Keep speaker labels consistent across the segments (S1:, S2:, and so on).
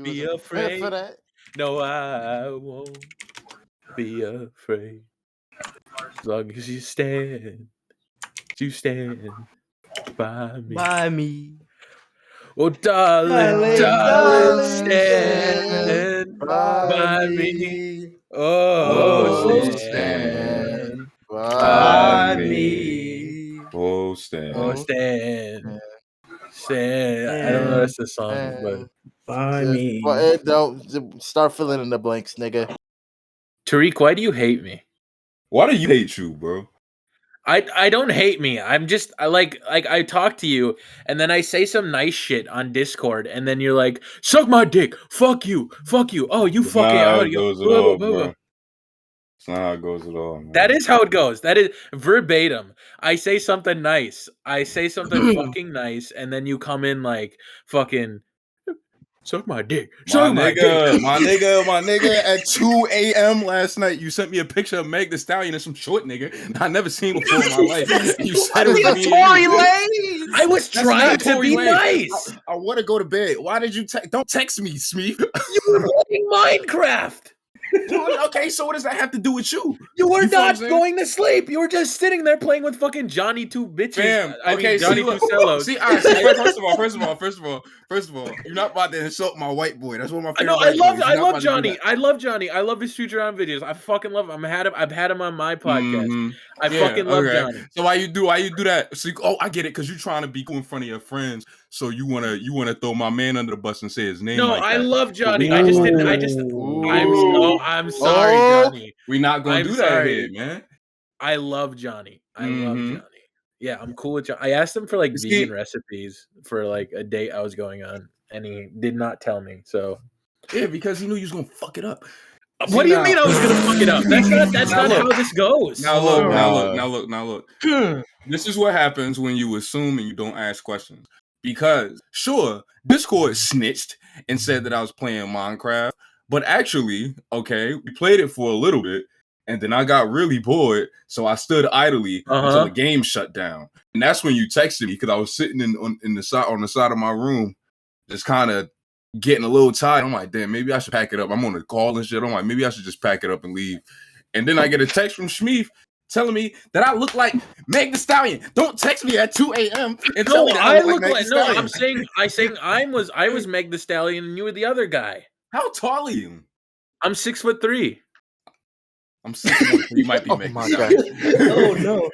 S1: be afraid.
S2: For that.
S1: No, I won't be afraid. As long as you stand by me.
S3: By me.
S1: Oh, darling, stand by me. Oh, stand by me.
S4: Oh, stand.
S1: Oh, stand. I don't know the rest of the song, but
S3: By me.
S2: Well, don't start filling in the blanks, nigga.
S1: Tariq, why do you hate me?
S4: Why do you hate you, bro?
S1: I don't hate me. I'm just I talk to you and then I say some nice shit on Discord and then you're like, suck my dick, fuck you. Oh, you
S4: It's
S1: fucking
S4: not how
S1: out.
S4: it goes at all, bro. It's not how it goes at all, man.
S1: That is how it goes. That is verbatim. I say something nice. I say something fucking nice, and then you come in like fucking suck my dick. Suck my dick.
S4: My nigga, at 2 a.m. last night, you sent me a picture of Meg Thee Stallion and some short nigga I never seen before in my life. You said it was
S3: Tory Lane.
S1: I was trying to be nice.
S4: I want to go to bed. Why did you don't text me, Smeef?
S1: You were playing Minecraft.
S4: Okay, so what does that have to do with you?
S1: You were not going to sleep. You were just sitting there playing with fucking Johnny Two Bitches.
S4: Fam,
S1: okay, Johnny Two Cellos.
S4: See, all right, first of all, you're not about to insult my white boy. That's one of my favorite.
S1: I love Johnny. I love Johnny. I love his future on videos. I fucking love him. I've had him on my podcast.
S4: Mm-hmm.
S1: I fucking love Johnny.
S4: So why you do that? So I get it, because you're trying to be cool in front of your friends. So you wanna throw my man under the bus and say his name.
S1: No,
S4: like
S1: I
S4: that.
S1: love Johnny. I'm sorry, Johnny.
S4: We're not gonna do that here, man.
S1: I love Johnny. I love Johnny. Yeah, I'm cool with Johnny. I asked him for like vegan recipes for like a date I was going on, and he did not tell me. So
S4: yeah, because he knew you was gonna fuck it up.
S1: What do you mean I was gonna fuck it up? That's not how this goes.
S4: Now look. This is what happens when you assume and you don't ask questions. Because sure, Discord snitched and said that I was playing Minecraft, but actually, okay, we played it for a little bit, and then I got really bored, so I stood idly until the game shut down. And that's when you texted me, because I was sitting on the side of my room, just kind of getting a little tired. I'm like, damn, maybe I should pack it up. I'm on the call and shit. I'm like, maybe I should just pack it up and leave. And then I get a text from Smeef telling me that I look like Meg Thee Stallion. Don't text me at 2 a.m. and tell me that I look like Meg Thee Stallion.
S1: I'm saying I was Meg Thee Stallion and you were the other guy.
S4: How tall are you?
S1: I'm 6'3".
S4: I'm 6'1". You might be Meg Thee Stallion.
S3: Oh no.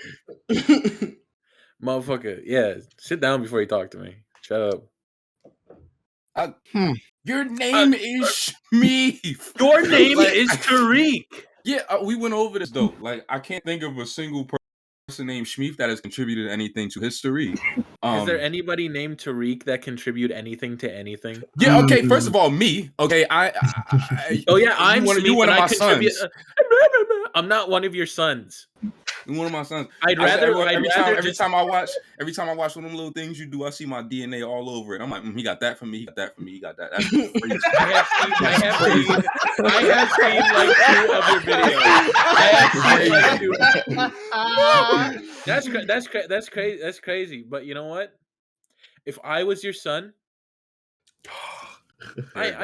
S1: Motherfucker, yeah. Sit down before you talk to me. Shut up.
S4: Your name is Smeef.
S1: Your name is Tariq.
S4: Yeah, we went over this though. Like, I can't think of a single person named Smeef that has contributed anything to history.
S1: Is there anybody named Tariq that contribute anything to anything?
S4: Yeah. Okay. First of all, me. Okay. I'm
S1: Smeef,
S4: one of my sons.
S1: I'm not one of your sons.
S4: You're one of my sons.
S1: Every
S4: time I watch one of them little things you do, I see my DNA all over it. I'm like, he got that from me. He got that from me. He got that. That's crazy.
S1: I have seen like 2 of your videos. That's crazy. That's crazy. But you know what? If I was your son, I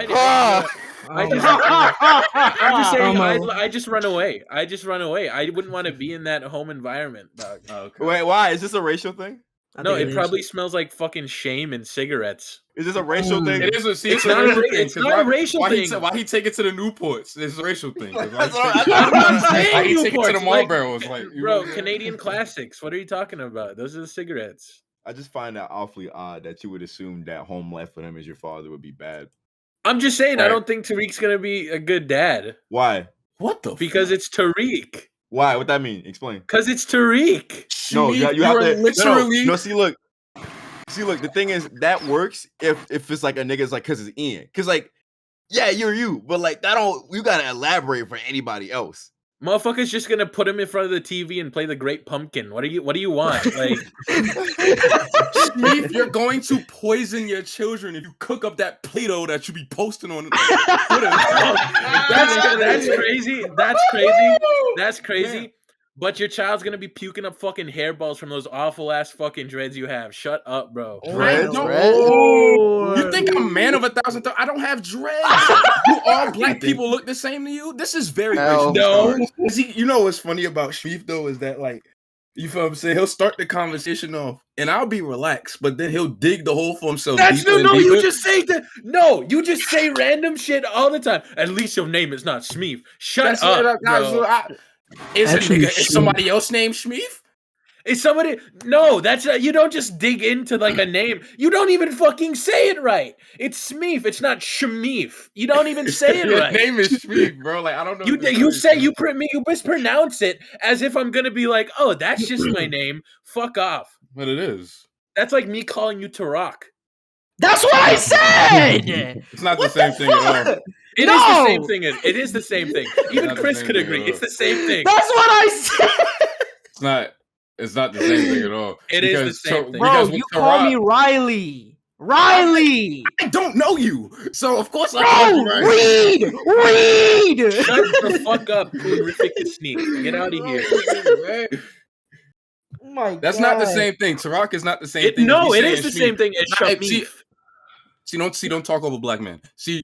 S1: just run away. I wouldn't want to be in that home environment, dog.
S3: Okay. Wait, why? Is this a racial thing?
S1: No, it probably smells like fucking shame and cigarettes.
S3: Is this a racial thing?
S4: It is a secret.
S1: It's not a racial thing.
S4: Why he take it to the Newports? It's a racial thing.
S1: I'm saying
S4: he take it to the Marlboros,
S1: bro. Canadian classics. What are you talking about? Those are the cigarettes.
S5: I just find that awfully odd that you would assume that home life for him as your father would be bad.
S1: I'm just saying, right. I don't think Tariq's gonna be a good dad.
S5: Why?
S4: What the?
S1: Because it's Tariq.
S5: Why? What that mean? Explain.
S1: Because it's Tariq.
S5: No, you have to literally. No, see, look. The thing is that works if it's like a nigga's like, cause it's Ian. Cause like, yeah, you're you, but like that don't. You gotta elaborate for anybody else.
S1: Motherfucker's just gonna put him in front of the TV and play the Great Pumpkin. What do you want? Like,
S4: Smeef, you're going to poison your children if you cook up that Play-Doh that you be posting on.
S1: That's crazy. That's crazy. But your child's gonna be puking up fucking hairballs from those awful ass fucking dreads you have. Shut up, bro.
S2: Dreads?
S4: You think I'm man of 1,000? I don't have dreads. Do all black people look the same to you? This is very racial.
S1: No.
S4: You know what's funny about Smeef though is that like, you feel what I'm saying? He'll start the conversation off, and I'll be relaxed, but then he'll dig the hole for himself.
S1: You just say that. No, you just say random shit all the time. At least your name is not Smeef. Shut up, bro.
S4: Is somebody else named Smeef?
S1: Is somebody? No, that's you don't just dig into like a name. You don't even fucking say it right. It's Smeef. It's not Shmeef. You don't even say it right.
S4: Your name is Smeef, bro. Like I don't know.
S1: You mispronounce it as if I'm gonna be like, oh, that's just my name. Fuck off.
S4: But it is.
S1: That's like me calling you Tariq.
S6: That's what I said.
S4: It's not the same thing at all.
S1: It is the same thing. It is the same thing. Even Chris could agree. It's the same thing.
S6: That's what I said.
S4: It's not the same thing at all.
S1: It is the same thing.
S6: Bro, you call me Riley. Riley!
S4: I don't know you. So, of course, I
S6: call you
S4: Riley.
S6: Read!
S1: Shut the fuck up, Toonrific Tariq. Get out of here.
S6: Oh my
S4: That's
S6: God.
S4: not the same thing. Tariq is not the same thing.
S1: No, it is the same thing as Smeef.
S4: Don't talk over black men. See,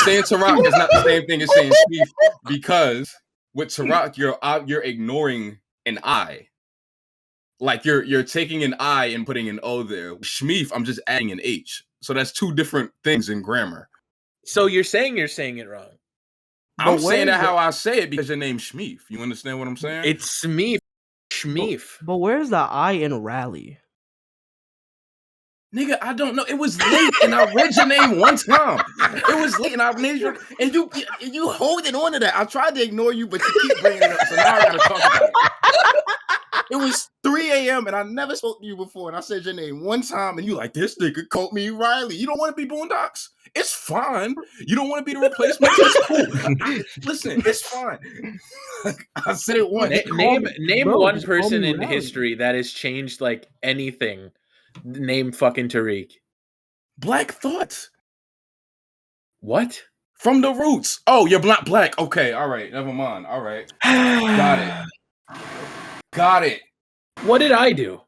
S4: saying Tariq is not the same thing as saying Smeef, because with Tariq, you're ignoring an I. Like you're taking an I and putting an O there. Smeef, I'm just adding an H. So that's two different things in grammar.
S1: So you're saying it wrong.
S4: I'm saying that how I say it because your name's Smeef. You understand what I'm saying?
S1: It's Smeef. Shmeef.
S6: But where's the I in rally?
S4: Nigga, I don't know. It was late and I read your name one time. It was late and I made you, and you holding on to that. I tried to ignore you, but you keep bringing it up. So now I gotta talk about it. It was 3 a.m. and I never spoke to you before, and I said your name one time, and you like, this nigga called me Riley. You don't want to be Boondocks? It's fine. You don't want to be the replacement? It's cool. Listen, it's fine. I said it once.
S1: Name one person in history that has changed like anything. Name fucking Tariq.
S4: Black Thought.
S1: What?
S4: From the Roots. Oh, you're not black. Okay, all right. Never mind. All right. Got it.
S1: What did I do?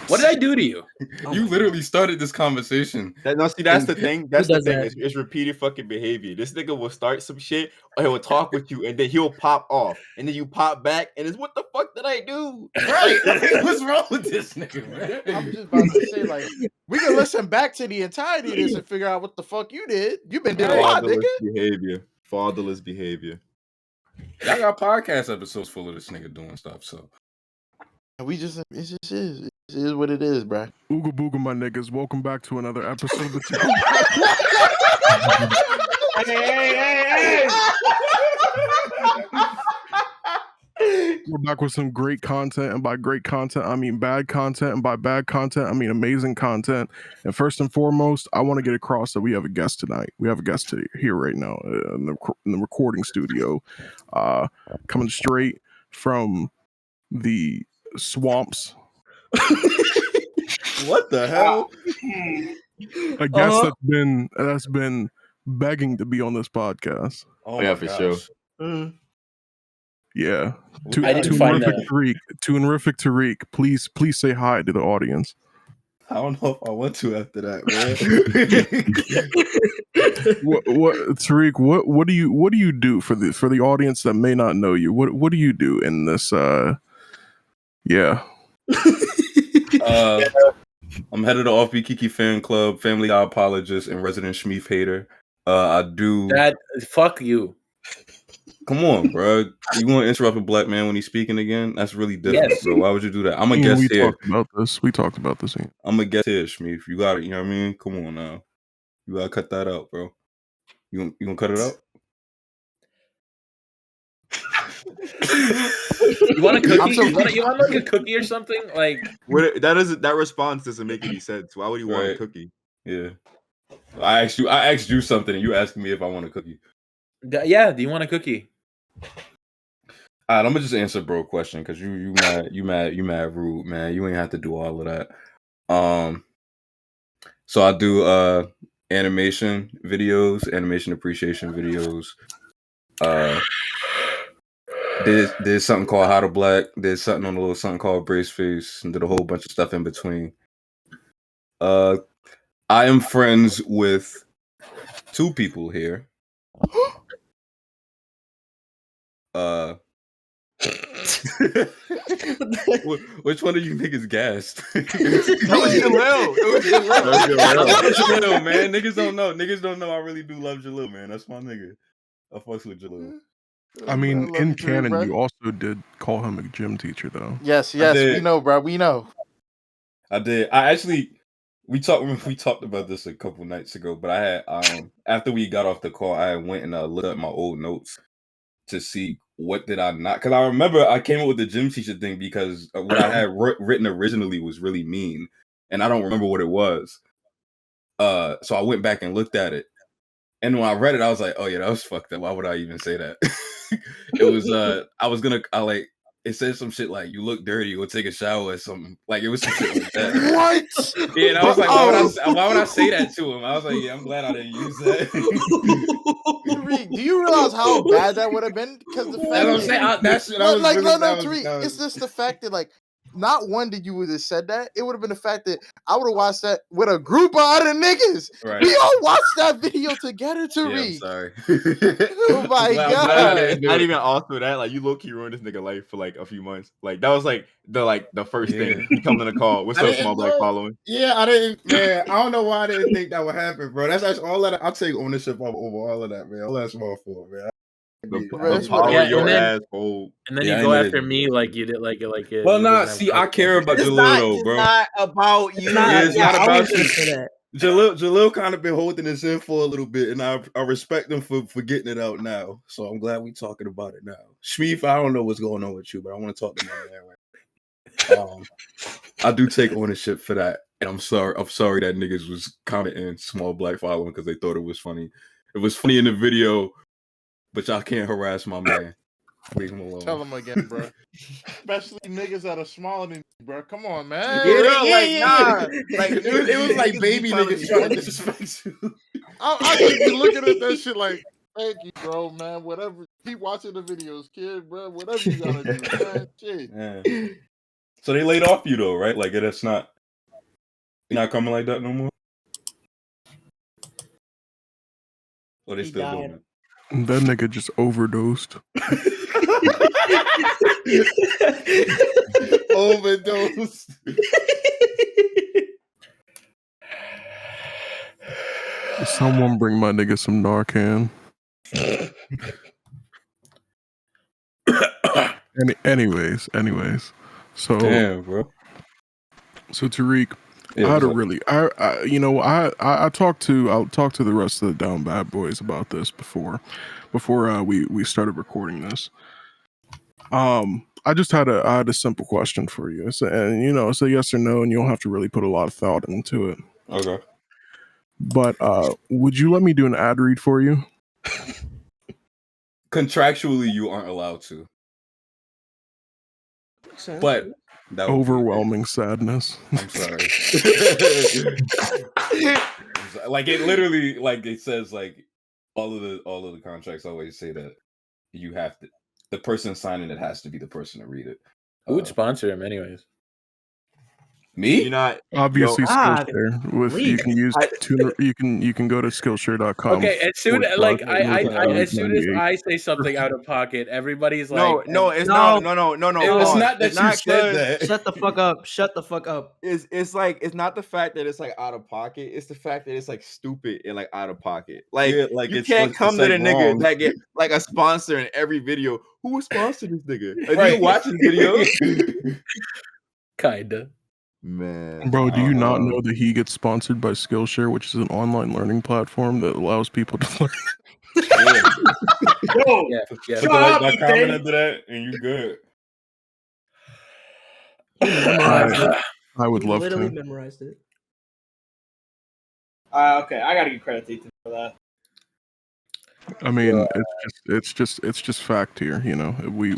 S1: What did I do to you?
S4: You literally started this conversation.
S5: That's the thing. That's the thing. It's repeated fucking behavior. This nigga will start some shit, or he will talk with you, and then he'll pop off, and then you pop back, and it's what the fuck did I do?
S4: Right? What's wrong with this nigga, man?
S2: I'm just about to say, like, we can listen back to the entirety of this and figure out what the fuck you did. You been doing a lot, nigga.
S5: Fatherless behavior.
S4: Y'all got podcast episodes full of this nigga doing stuff. So
S2: we just, it just is. It is what it is, bruh.
S7: Ooga booga, my niggas. Welcome back to another episode of the We're back with some great content, and by great content, I mean bad content, and by bad content, I mean amazing content. And first and foremost, I want to get across that we have a guest tonight. We have a guest here right now in the recording studio, coming straight from the swamps.
S5: What the hell?
S7: A guest that's been begging to be on this podcast.
S5: Oh yeah, for sure.
S7: Yeah.
S1: I didn't find that.
S7: Toonrific Tariq, please say hi to the audience.
S5: I don't know if I want to after that, man.
S7: what Tariq, what do you do for the audience that may not know you? What do you do in this yeah.
S4: I'm head of the Offbeat Kiki fan club, family guy apologist, and resident Smeef hater. I do
S1: that. Fuck you.
S4: Come on, bro. You want to interrupt a black man when he's speaking again? That's really different, bro. Why would you do that? I'm a guest here.
S7: We talked about this.
S4: I'm a guest here, Smeef. You got it. You know what I mean? Come on now. You gotta cut that out, bro. You gonna cut it out?
S1: You want a cookie? You want like a cookie or something? Like
S5: that response doesn't make any sense. Why would you want a cookie?
S4: Yeah. I asked you something, and you asking me if I want a cookie.
S1: Yeah. Do you want a cookie?
S4: All right, I'm gonna just answer bro question because you mad rude, man. You ain't have to do all of that. So I do animation videos, animation appreciation videos. Did something called How to Black. Did something on a little something called Brace Face, and did a whole bunch of stuff in between. I am friends with 2 people here. Which one of you niggas gassed?
S5: That was Jalil. It was
S4: Jalil, man. Niggas don't know. Niggas don't know I really do love Jalil, man. That's my nigga. I fucks with Jalil.
S7: I mean, in canon,
S2: bro.
S7: you also did call him a gym teacher, though.
S2: Yes, we know, bro. We know.
S4: I did. I actually we talked about this a couple nights ago, but I had after we got off the call, I went and looked at my old notes to see what did I not, because I remember I came up with the gym teacher thing because what I had written originally was really mean, and I don't remember what it was. So I went back and looked at it, and when I read it, I was like, "Oh yeah, that was fucked up. Why would I even say that?" It was it said some shit like "you look dirty" or "take a shower" or something. Like it was some shit like that.
S2: What?
S4: Yeah, and I was like, why would I say that to him? I was like, yeah, I'm glad I didn't use that.
S2: Tariq, do you realize how bad that would have been? Because the fact Tariq, it's just the fact that not one that you would have said that. It would have been the fact that I would have watched that with a group of other niggas.
S4: Right.
S2: We all watched that video together, Tariq.
S4: Yeah, I'm sorry.
S2: Oh my god!
S5: Not even also that. Like you low key ruined this nigga life for a few months. Like that was the first thing. He come in the call. What's up, small black following?
S3: Yeah, I didn't. Man, I don't know why I didn't think that would happen, bro. That's actually all that. I'll take ownership over all of that, man. All that's my fault, man.
S2: And
S1: then you go after me like you did, like it.
S4: Well, nah. See, I care about Jalil though, bro.
S5: It's not about you.
S4: It's not about you. Jalil kind of been holding this in for a little bit, and I respect him for getting it out now. So I'm glad we talking about it now. Smeef, I don't know what's going on with you, but I want to talk to my man right now. I do take ownership for that, and I'm sorry that niggas was kind of in small black following because they thought it was funny. It was funny in the video, but y'all can't harass my man. Leave him alone.
S2: Tell him again, bro. Especially niggas that are smaller than you, bro. Come on, man.
S3: Nah. Like it was like baby niggas trying to disrespect you.
S2: I just be looking at that shit like, thank you, bro, man. Whatever. Keep watching the videos, kid, bro. Whatever you gotta do, man. Shit.
S4: Yeah. So they laid off you though, right? Like that's not. You're not coming like that no more. Or they still doing it?
S7: That nigga just overdosed.
S3: Overdose.
S7: Someone bring my nigga some Narcan. Anyways. So
S4: damn, bro.
S7: So Tariq,
S4: Yeah,
S7: I had a really, I'll talk to the rest of the DownBadBoys about this before we started recording this. I just had a simple question for you. It's a yes or no, and you don't have to really put a lot of thought into it.
S4: Okay.
S7: But would you let me do an ad read for you?
S4: Contractually, you aren't allowed to. But that
S7: overwhelming sadness.
S4: I'm sorry. Like it literally, like it says, like all of the contracts always say that you have to. The person signing it has to be the person to read it.
S1: Who would sponsor him, anyways?
S4: Me?
S5: You're not
S7: obviously Skillshare. With you can use you can go to Skillshare.com.
S1: Okay, as soon as I say something out of pocket, everybody's like,
S5: no, it's not. No.
S4: It's not that you said that.
S6: Shut the fuck up. Shut the fuck up.
S5: It's like it's not the fact that it's like out of pocket. It's the fact that it's like stupid and like out of pocket. Like,
S4: yeah, like
S5: you can't come to the nigga that get like a sponsor in every video. Who would sponsor this nigga? Are you watching videos?
S1: Kinda.
S5: Man,
S7: bro, do you not know that he gets sponsored by Skillshare, which is an online learning platform that allows people to learn?
S4: Yeah. Put comment into that, and you good.
S7: I would love
S6: literally
S7: to.
S6: Memorized it.
S8: Okay, I gotta give credit to Ethan for that.
S7: I mean, it's just fact here. You know, we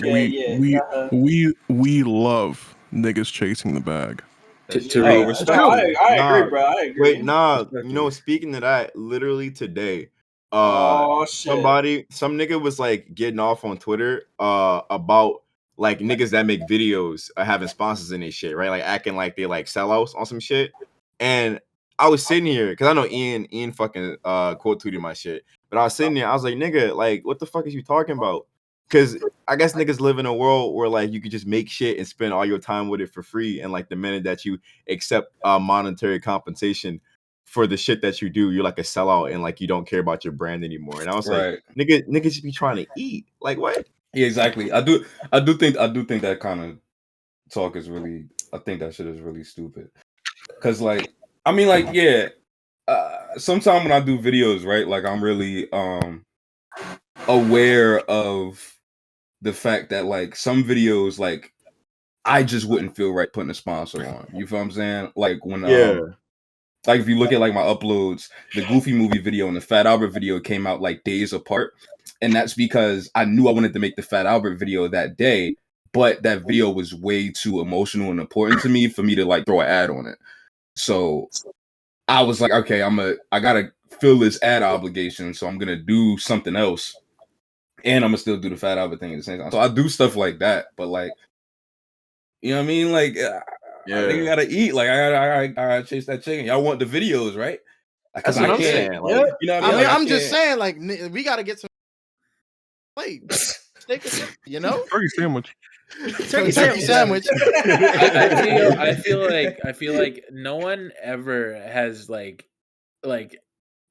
S7: love niggas chasing the bag.
S8: I agree, bro. I agree.
S5: Wait, nah. You know, speaking of that, literally today,
S8: Shit.
S5: some nigga was like getting off on Twitter about like niggas that make videos having sponsors in their shit, right? Like acting like they like sellouts on some shit. And I was sitting here because I know Ian fucking quote tweeted my shit, but I was sitting there, I was like, nigga, like what the fuck is you talking about? Because I guess niggas live in a world where like you could just make shit and spend all your time with it for free, and like the minute that you accept monetary compensation for the shit that you do, you're like a sellout and like you don't care about your brand anymore. And I was like, niggas just be trying to eat. Like what?
S4: Yeah, exactly. I do think that kind of talk is really, I think that shit is really stupid. Cause like, I mean, like, yeah, sometimes when I do videos, right, like I'm really aware of the fact that like some videos, like I just wouldn't feel right putting a sponsor on. You feel what I'm saying? Like when like if you look at like my uploads, the Goofy movie video and the Fat Albert video came out like days apart. And that's because I knew I wanted to make the Fat Albert video that day, but that video was way too emotional and important to me for me to like throw an ad on it. So I was like, okay, I gotta fill this ad obligation, so I'm gonna do something else. And I'm gonna still do the Fat Albert thing at the same time. So I do stuff like that, but like, you know what I mean? Like, I think I gotta eat. Like, I gotta chase that chicken. Y'all want the videos, right?
S5: That's what I'm saying. Like,
S2: you know what I mean? Like, I'm just saying, like, we gotta get some plate, steak, you know,
S7: turkey sandwich.
S2: Turkey sandwich.
S1: I feel like no one ever has like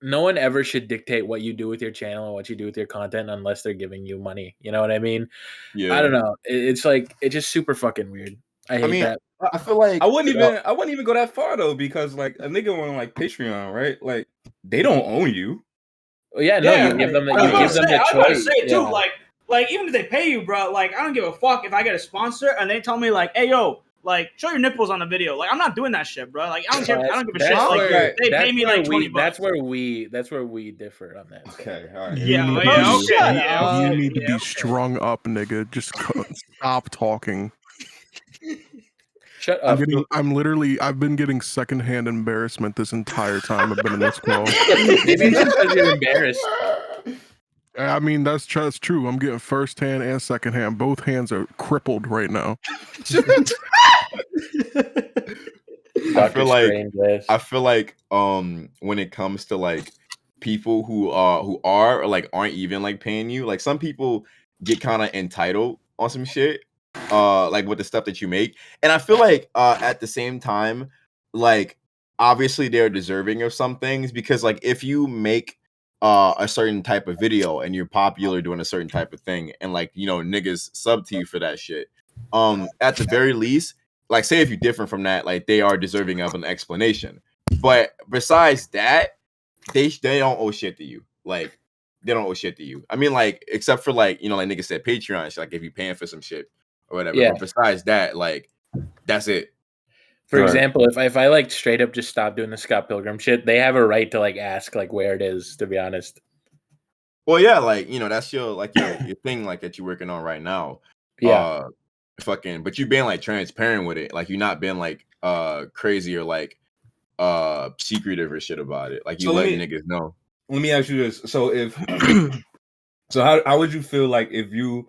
S1: no one ever should dictate what you do with your channel and what you do with your content unless they're giving you money. You know what I mean?
S5: Yeah.
S1: I don't know. It's like it's just super fucking weird. I hate that.
S5: I feel like
S4: I wouldn't even go that far though, because like a nigga on like Patreon, right? Like they don't own you.
S1: Well, yeah, no, you give them the choice.
S8: I was about to say too, like even if they pay you, bro, like I don't give a fuck if I get a sponsor and they tell me like, hey yo, like show your nipples on the video. Like I'm not doing that shit, bro. Like I don't care. I don't give a shit. Like they pay me like $20.
S1: That's where we differ on that.
S4: Okay, all right.
S7: You need to be strung up, nigga. Just stop talking.
S1: Shut up.
S7: I've been getting secondhand embarrassment this entire time I've been in this call.
S1: Maybe it's because you're embarrassed.
S7: I mean, that's true. I'm getting firsthand and secondhand. Both hands are crippled right now.
S5: I feel like when it comes to like people who are or like aren't even like paying you, like some people get kind of entitled on some shit, like with the stuff that you make. And I feel like at the same time, like obviously they're deserving of some things, because like if you make a certain type of video and you're popular doing a certain type of thing, and like, you know, niggas sub to you for that shit, at the very least, like say if you're different from that, like they are deserving of an explanation. But besides that, they don't owe shit to you. Like they don't owe shit to you. I mean, like, except for like, you know, like niggas said Patreon shit, like if you paying for some shit or whatever.
S1: Yeah.
S5: But besides that, like that's it.
S1: For example, if I like straight up just stop doing the Scott Pilgrim shit, they have a right to like ask like where it is, to be honest.
S5: Well, yeah, like, you know, that's your like your thing like that you're working on right now.
S1: Yeah.
S5: But you being like transparent with it. Like you're not being like crazy or like secretive or shit about it. Like you let niggas know.
S4: Let me ask you this. So if how would you feel like if you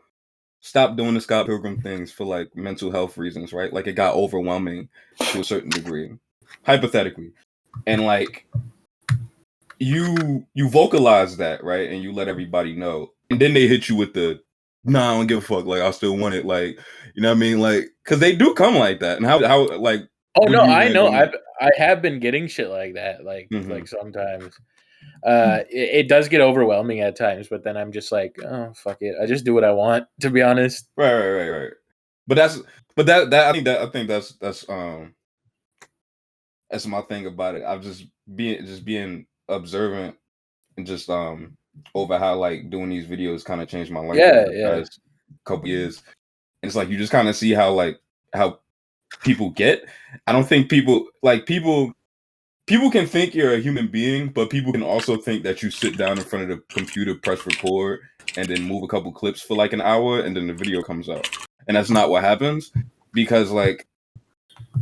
S4: stopped doing the Scott Pilgrim things for like mental health reasons, right? Like it got overwhelming to a certain degree, hypothetically, and like you vocalize that, right? And you let everybody know, and then they hit you with the, nah, I don't give a fuck. Like I still want it. Like, you know what I mean? Like, cause they do come like that. And how like?
S1: Oh no, I know. I have been getting shit like that. Like like sometimes. It does get overwhelming at times, but then I'm just like, oh fuck it, I just do what I want, to be honest.
S4: Right. But I think that's my thing about it. I'm just being observant and just over how like doing these videos kind of changed my life over the past couple years. And it's like you just kind of see how people get. I don't think people can think you're a human being, but people can also think that you sit down in front of the computer, press record, and then move a couple clips for like an hour, and then the video comes out. And that's not what happens, because like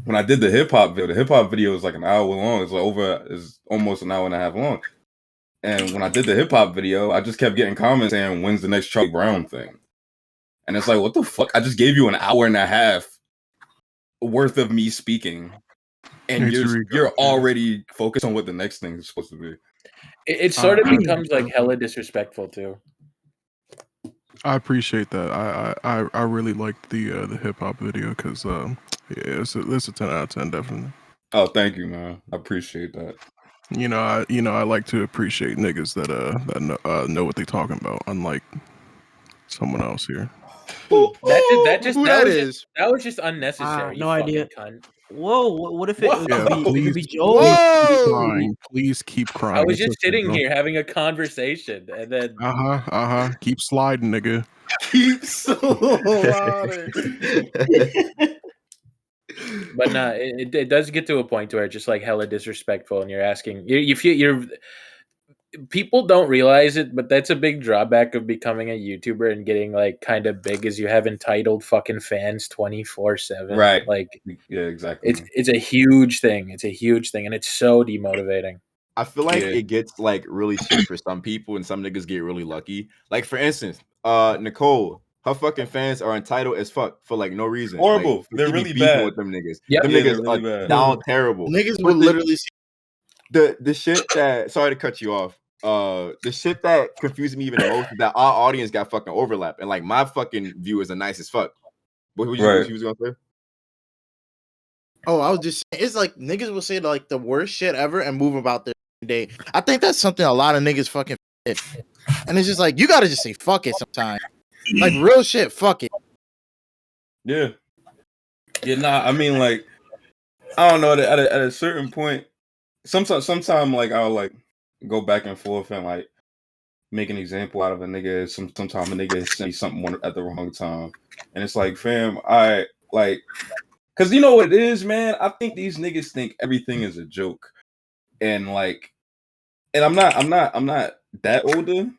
S4: when I did the hip hop video is like an hour long. It's almost an hour and a half long. And when I did the hip hop video, I just kept getting comments saying, "When's the next Charlie Brown thing?" And it's like, what the fuck? I just gave you an hour and a half worth of me speaking, and you're already focused on what the next thing is supposed to be.
S1: It sort of becomes like hella disrespectful too.
S7: I appreciate that. I really liked the hip hop video because it's a 10 out of 10 definitely.
S4: Oh, thank you, man. I appreciate that.
S7: I like to appreciate niggas that know what they talking about, unlike someone else here.
S1: That was just unnecessary.
S6: No idea.
S1: Cunt.
S6: Whoa, what if it could be Joe?
S7: Please keep crying. Please keep crying.
S1: I was just sitting here having a conversation, and then
S7: keep sliding, nigga.
S3: Keep sliding.
S1: But no, it does get to a point where it's just like hella disrespectful, and you're asking, you're people don't realize it, but that's a big drawback of becoming a YouTuber and getting like kind of big, is you have entitled fucking fans 24/7.
S4: Right.
S1: Like,
S4: yeah, exactly.
S1: It's a huge thing. It's a huge thing, and it's so demotivating.
S5: I feel like it gets like really shit for some people, and some niggas get really lucky. Like for instance, Nicole, her fucking fans are entitled as fuck for like no reason.
S4: Horrible.
S5: Like,
S4: they're really bad
S5: with them niggas.
S1: Yep.
S5: Them niggas
S4: really
S5: are
S4: bad.
S5: down terrible.
S3: Niggas will literally see
S5: the shit that. Sorry to cut you off. The shit that confused me even the most is that our audience got fucking overlap, and like my fucking viewers are nice as fuck. What was gonna say?
S3: Oh, I was just saying, it's like niggas will say like the worst shit ever and move about their day. I think that's something a lot of niggas fucking did. And it's just like, you gotta just say fuck it sometimes. Like real shit, fuck it.
S4: Yeah. Yeah, nah, I mean, like, I don't know, at a certain point, sometimes like I'll like go back and forth and like make an example out of a nigga. Sometimes a nigga send me something at the wrong time. And it's like, fam, I like, cause you know what it is, man? I think these niggas think everything is a joke. And like, and I'm not that older.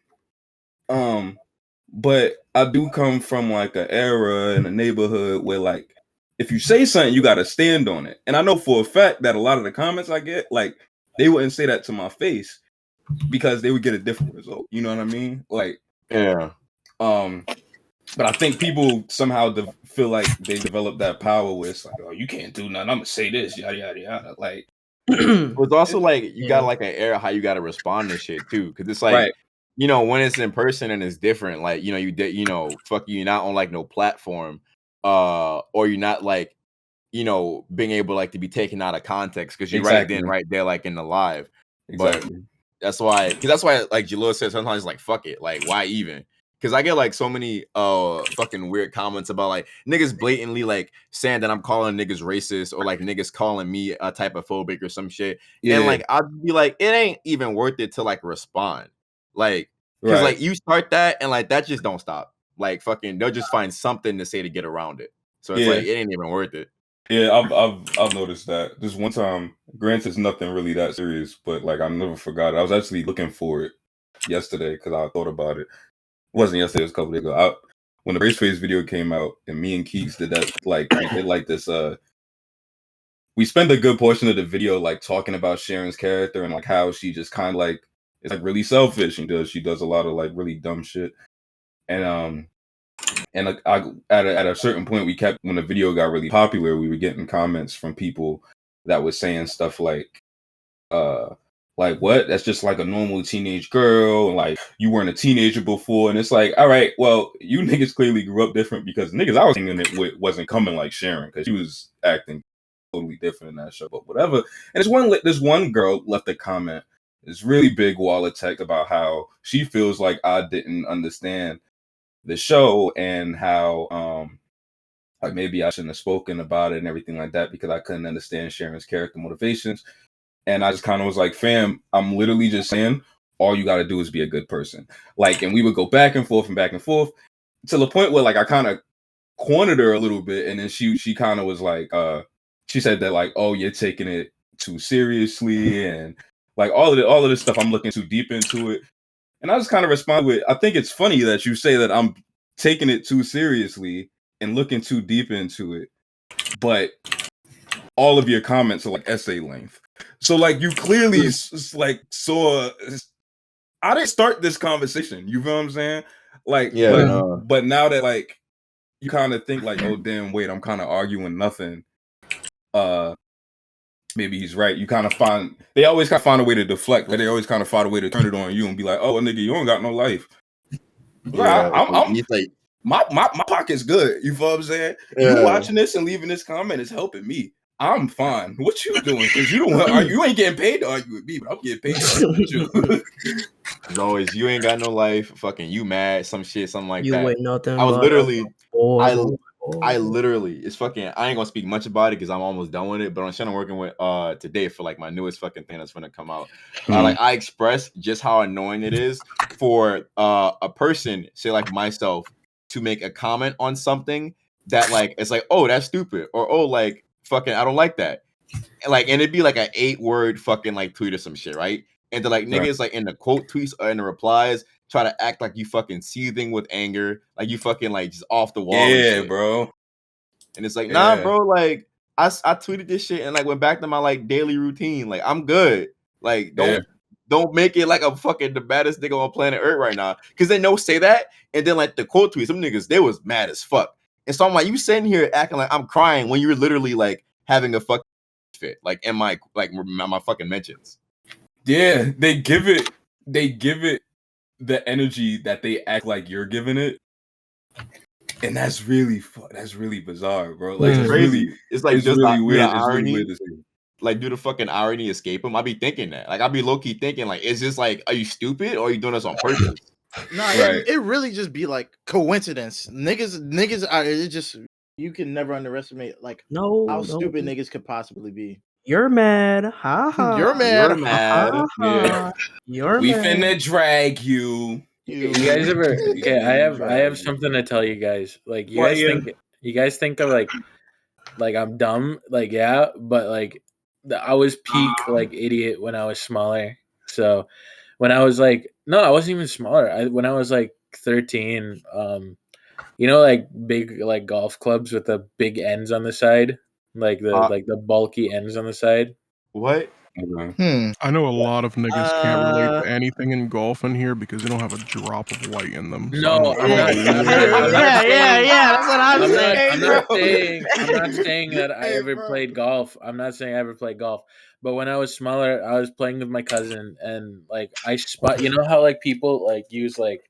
S4: But I do come from like an era in a neighborhood where like, if you say something, you gotta stand on it. And I know for a fact that a lot of the comments I get, like, they wouldn't say that to my face because they would get a different result. You know what I mean? Like,
S5: yeah.
S4: But I think people somehow feel like they develop that power where it's like, oh, you can't do nothing. I'm gonna say this, yada yada yada. Like,
S5: it's also like you got like an era how you gotta respond to shit too, because it's like, you know, when it's in person and it's different. Like, you know, fuck you, you're not on like no platform, or you're not like, you know, being able like to be taken out of context because you're right then, right there, like in the live. But that's why like Jalil said sometimes like fuck it, like why even? Because I get like so many fucking weird comments about like niggas blatantly like saying that I'm calling niggas racist or like niggas calling me a type of phobic or some shit. Yeah. And like I'd be like, it ain't even worth it to like respond. Like, because like you start that and like that just don't stop. Like fucking they'll just find something to say to get around it. So it's like it ain't even worth it.
S4: Yeah, I've noticed that. This one time, granted, it's nothing really that serious, but like I never forgot it. I was actually looking for it yesterday because I thought about it. It wasn't yesterday, it was a couple days ago. When the Brace Face video came out and me and Keeks did that, like we did like this we spent a good portion of the video like talking about Sharon's character and like how she just kind of like is like really selfish and she does a lot of like really dumb shit. And like at a certain point when the video got really popular, we were getting comments from people that was saying stuff like what? That's just like a normal teenage girl, and like you weren't a teenager before. And it's like, all right, well, you niggas clearly grew up different because niggas I was hanging it with wasn't coming like Sharon because she was acting totally different in that show. But whatever. And this one girl left a comment, this really big wall of text about how she feels like I didn't understand the show and how like maybe I shouldn't have spoken about it and everything like that because I couldn't understand Sharon's character motivations. And I just kind of was like, fam, I'm literally just saying all you got to do is be a good person. Like, and we would go back and forth to the point where like I kind of cornered her a little bit. And then she kind of was like, she said that like, oh, you're taking it too seriously. And like all of this stuff, I'm looking too deep into it. And I just kind of responded with, I think it's funny that you say that I'm taking it too seriously and looking too deep into it. But all of your comments are like essay length. So like you clearly like saw I didn't start this conversation. You feel what I'm saying? Like,
S5: Yeah,
S4: but now that like you kind of think like, oh damn, wait, I'm kind of arguing nothing. Maybe he's right. You kind of they always kind of find a way to deflect. Right? They always kind of find a way to turn it on you and be like, oh, nigga, you don't got no life.
S5: Yeah,
S4: I'm
S5: like
S4: my pocket's good. You feel what I'm saying?
S5: Yeah.
S4: You watching this and leaving this comment is helping me. I'm fine. What you doing? Because you ain't getting paid to argue with me, but I'm getting paid to argue with you.
S5: It's always you ain't got no life. Fucking you mad? Some shit, something like
S6: You
S5: that.
S6: ain't nothing.
S5: I was
S6: but
S5: literally,
S6: a
S5: I literally, it's fucking. I ain't gonna speak much about it because I'm almost done with it. But on shit I'm working with today for like my newest fucking thing that's gonna come out. Like I express just how annoying it is for a person, say like myself, to make a comment on something that like it's like, oh, that's stupid, or oh, like fucking I don't like that. Like, and it'd be like an 8-word fucking like tweet or some shit, right? And then like niggas like in the quote tweets or in the replies try to act like you fucking seething with anger, like you fucking like just off the wall.
S4: Yeah,
S5: and shit.
S4: bro.
S5: And it's like, nah, bro. Like I tweeted this shit and like went back to my like daily routine. Like I'm good. Like don't make it like I'm fucking the baddest nigga on planet Earth right now. Because they know say that, and then like the quote tweets, some niggas they was mad as fuck. And so I'm like, you sitting here acting like I'm crying when you're literally like having a fucking fit, like in my fucking mentions.
S4: Yeah, they give it the energy that they act like you're giving it, and that's really bizarre, bro. Like
S5: It's crazy. It's like just
S4: really
S5: do
S4: weird.
S5: the
S4: It's really
S5: irony.
S4: weird to see.
S5: Like, do the fucking irony escape him? I be thinking that. Like, I be low key thinking, like, it's just like, are you stupid or are you doing this on purpose?
S3: No, it really just be like coincidence. Niggas are it just you can never underestimate like how stupid niggas could possibly be.
S6: You're mad. Ha ha.
S3: You're mad.
S5: You're mad.
S6: Ha, ha. You're
S4: We
S6: mad.
S4: finna drag you.
S1: You guys ever? Okay, I have something to tell you guys. Like you guys think of like I'm dumb. Like yeah, but like I was peak like idiot when I was smaller. So when I was like no, I wasn't even smaller. When I was like 13, you know, like big like golf clubs with the big ends on the side, like the bulky ends on the side.
S5: What?
S7: I know a lot of niggas can't relate to anything in golf in here because they don't have a drop of white in them. So
S1: No, I'm not
S6: that's what I'm saying.
S1: I'm not saying that I ever played golf. I'm not saying I ever played golf. But when I was smaller, I was playing with my cousin, and like I spot. You know how like people like use like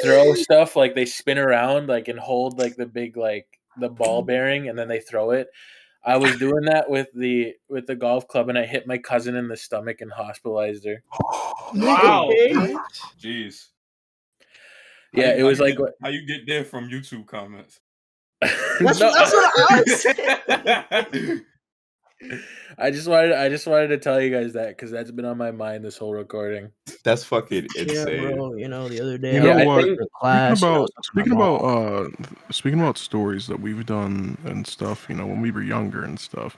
S1: throw stuff, like they spin around like and hold like the big like the ball bearing, and then they throw it. I was doing that with the golf club, and I hit my cousin in the stomach and hospitalized her.
S8: Wow.
S4: Jeez.
S1: Yeah, it was like
S4: how you get there from YouTube comments.
S6: That's what I was.
S1: I just wanted to tell you guys that because that's been on my mind this whole recording.
S5: That's fucking insane.
S6: Yeah, bro. You know, the other day,
S7: You know
S6: I
S7: what?
S6: think class,
S7: Speaking about stories that we've done and stuff, you know, when we were younger and stuff.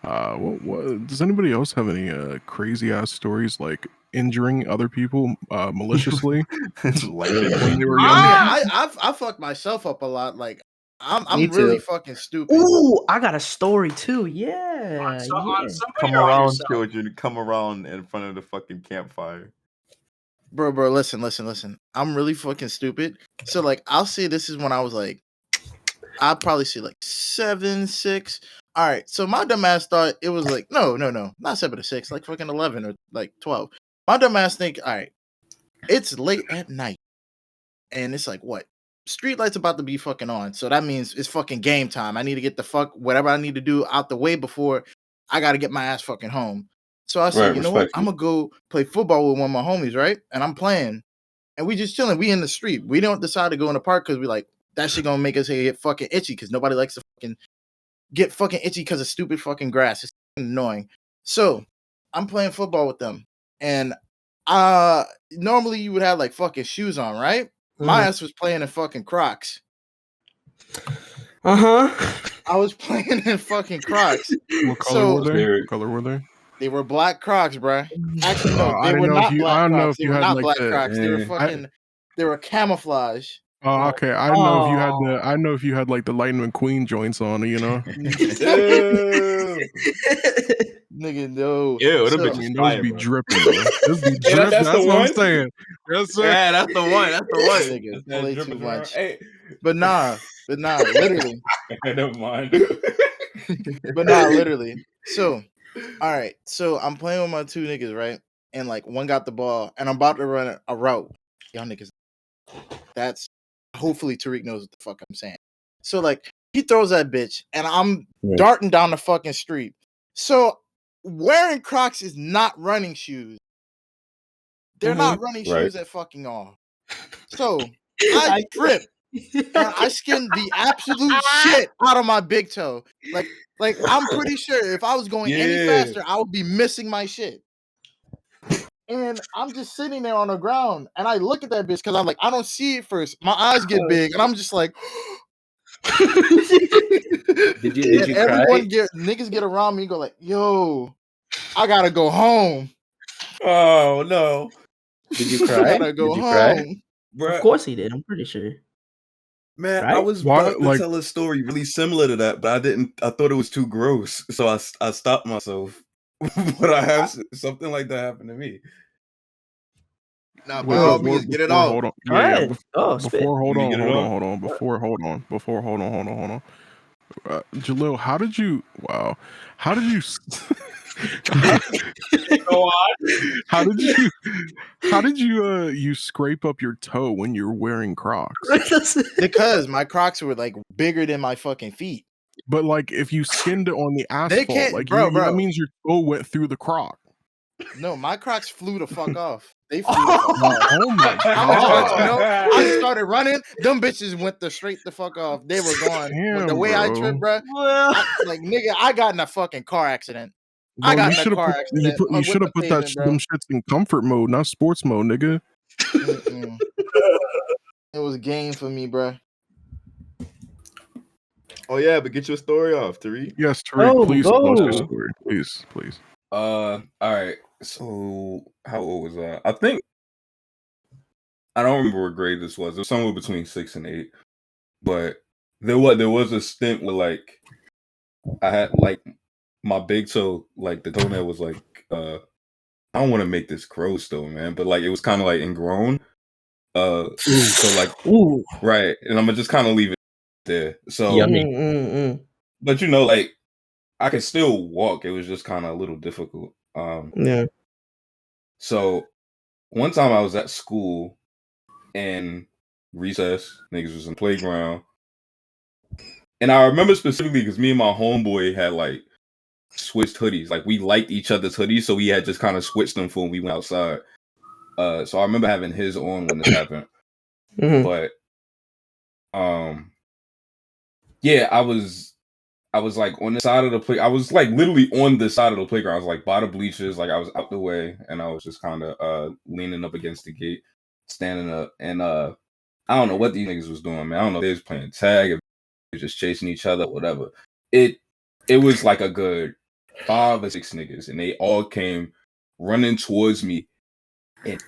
S7: What does anybody else have any crazy ass stories like injuring other people maliciously?
S5: Like
S7: when they were younger?
S3: I fucked myself up a lot. Like I'm really fucking stupid.
S6: Ooh, I got a story too. Yeah.
S5: Come around, children. Come around in front of the fucking campfire.
S3: Bro, listen. I'm really fucking stupid. So like I'll say this is when I was like I'll probably say like 7, 6. All right. So my dumb ass thought it was like no, not 7 or 6, like fucking 11 or like 12. My dumb ass think, all right, it's late at night. And it's like what? Street lights about to be fucking on. So that means it's fucking game time. I need to get the fuck whatever I need to do out the way before I gotta get my ass fucking home. So I said, you know what? I'm gonna go play football with one of my homies, right? And I'm playing. And we just chilling. We in the street. We don't decide to go in the park because we like that shit gonna make us get fucking itchy because nobody likes to fucking get fucking itchy because of stupid fucking grass. It's annoying. So I'm playing football with them. And normally you would have like fucking shoes on, right? My ass was playing in fucking Crocs. I was playing in fucking Crocs.
S7: What color were they? What color were they?
S3: They were black Crocs, bro. Actually, no, they were not black Crocs. They were not black Crocs. They were fucking. They were camouflage.
S7: Oh, okay. I know if you had the. I know if you had like the Lightning McQueen joints on, you know.
S3: Nigga, nigga, no.
S5: Ew,
S7: So,
S5: them
S7: I
S5: bitches
S7: mean,
S5: fire,
S7: those be
S5: bro.
S7: dripping, bro. Those be dripping.
S4: that's
S7: That's
S4: the
S7: what I'm
S4: one?
S7: saying. Yes, sir.
S5: Yeah, that's the one. That's the
S3: That
S5: one.
S3: nigga
S4: That's that
S3: play too
S4: dripping around.
S3: much.
S4: Hey,
S3: But nah, literally.
S4: never mind.
S3: But nah, literally. So, all right. So I'm playing with my two niggas, right? And like one got the ball, and I'm about to run a route. Y'all niggas. That's hopefully Tariq knows what the fuck I'm saying. So like he throws that bitch, and I'm darting down the fucking street. So wearing Crocs is not running shoes. They're not running shoes at fucking all. So I trip and I skinned the absolute shit out of my big toe. Like I'm pretty sure if I was going any faster, I would be missing my shit. And I'm just sitting there on the ground, and I look at that bitch because I'm like, I don't see it first. My eyes get big, and I'm just like,
S1: Did you cry?
S3: Everyone niggas get around me and go like, yo, I gotta go home.
S4: Oh no.
S1: Did you cry?
S3: I gotta go home.
S1: Cry?
S5: Bruh,
S6: Of course he did. I'm pretty sure.
S5: man,
S6: Right?
S5: I was about to tell a story really similar to that, but I didn't. I thought it was too gross, so I stopped myself. But I have something like that happen to me. Nah, by all means, get it off.
S7: Hold on.
S6: Go
S7: Yeah,
S6: ahead. Oh, spit.
S7: hold on. Jalil, how did you? Wow, how did you?
S8: Go on.
S7: How did you? How did you? You scrape up your toe when you're wearing Crocs?
S3: Because my Crocs were like bigger than my fucking feet.
S7: But like, if you skinned it on the asphalt,
S3: can't-
S7: like
S3: bro.
S7: that means your toe went through the Croc.
S3: No, my Crocs flew the fuck off. They flew the fuck off.
S7: Oh my
S3: I'm just let you know.
S7: god!
S3: I started running. Them bitches went straight the fuck off. They were gone.
S7: Damn,
S3: The way
S7: bro.
S3: I tripped, bro. Like nigga, I got in a fucking car accident.
S7: Bro,
S3: I got
S7: you
S3: in a car accident.
S7: You should have put them shits in comfort mode, not sports mode, nigga.
S3: It was game for me, bro.
S5: Oh yeah, but get your story off, Tariq.
S7: Yes, Tariq, please tell us your story, please.
S4: All right. So how old was I? I think I don't remember what grade this was. It was somewhere between 6 and 8. But there was a stint where like I had like my big toe, like the toenail was like I don't want to make this gross though, man, but like it was kind of like ingrown. So like right, and I'm gonna just kind of leave it there. So but you know, like I could still walk. It was just kind of a little difficult.
S6: Yeah.
S4: So one time I was at school and recess, niggas was in the playground. And I remember specifically because me and my homeboy had like switched hoodies. Like we liked each other's hoodies, so we had just kind of switched them for when we went outside. So I remember having his on when this happened. But yeah, I was like on the side of the play. I was like literally on the side of the playground. I was like by the bleachers, like I was out the way, and I was just kind of leaning up against the gate, standing up, and I don't know what these niggas was doing, man. I don't know if they was playing tag, if they was just chasing each other, whatever. It was like a good 5 or 6 niggas, and they all came running towards me, and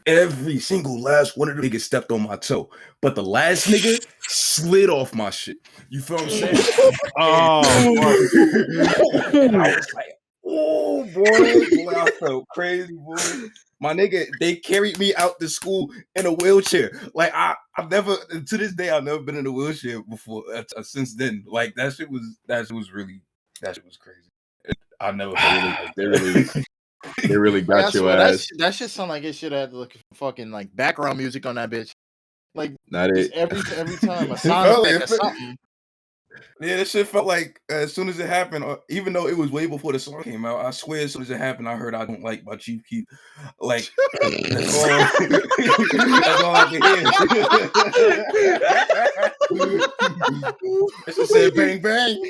S4: every single last one of the niggas stepped on my toe, but the last nigga slid off my shit. You feel what I'm saying? And I was like, oh boy, I felt crazy, boy. My nigga, they carried me out to school in a wheelchair. Like I've never, to this day, I've never been in a wheelchair before. Since then, like that shit was crazy. I never felt
S5: they really got your ass.
S3: That shit sound like it should have like fucking like background music on that bitch. Like
S5: not it.
S3: Every time a sound effect or something.
S4: Yeah, that shit felt like as soon as it happened, even though it was way before the song came out, I swear as soon as it happened, I heard "I Don't Like" by Chief Keef. Like that's all, that's all I could hear. It just said "bang bang."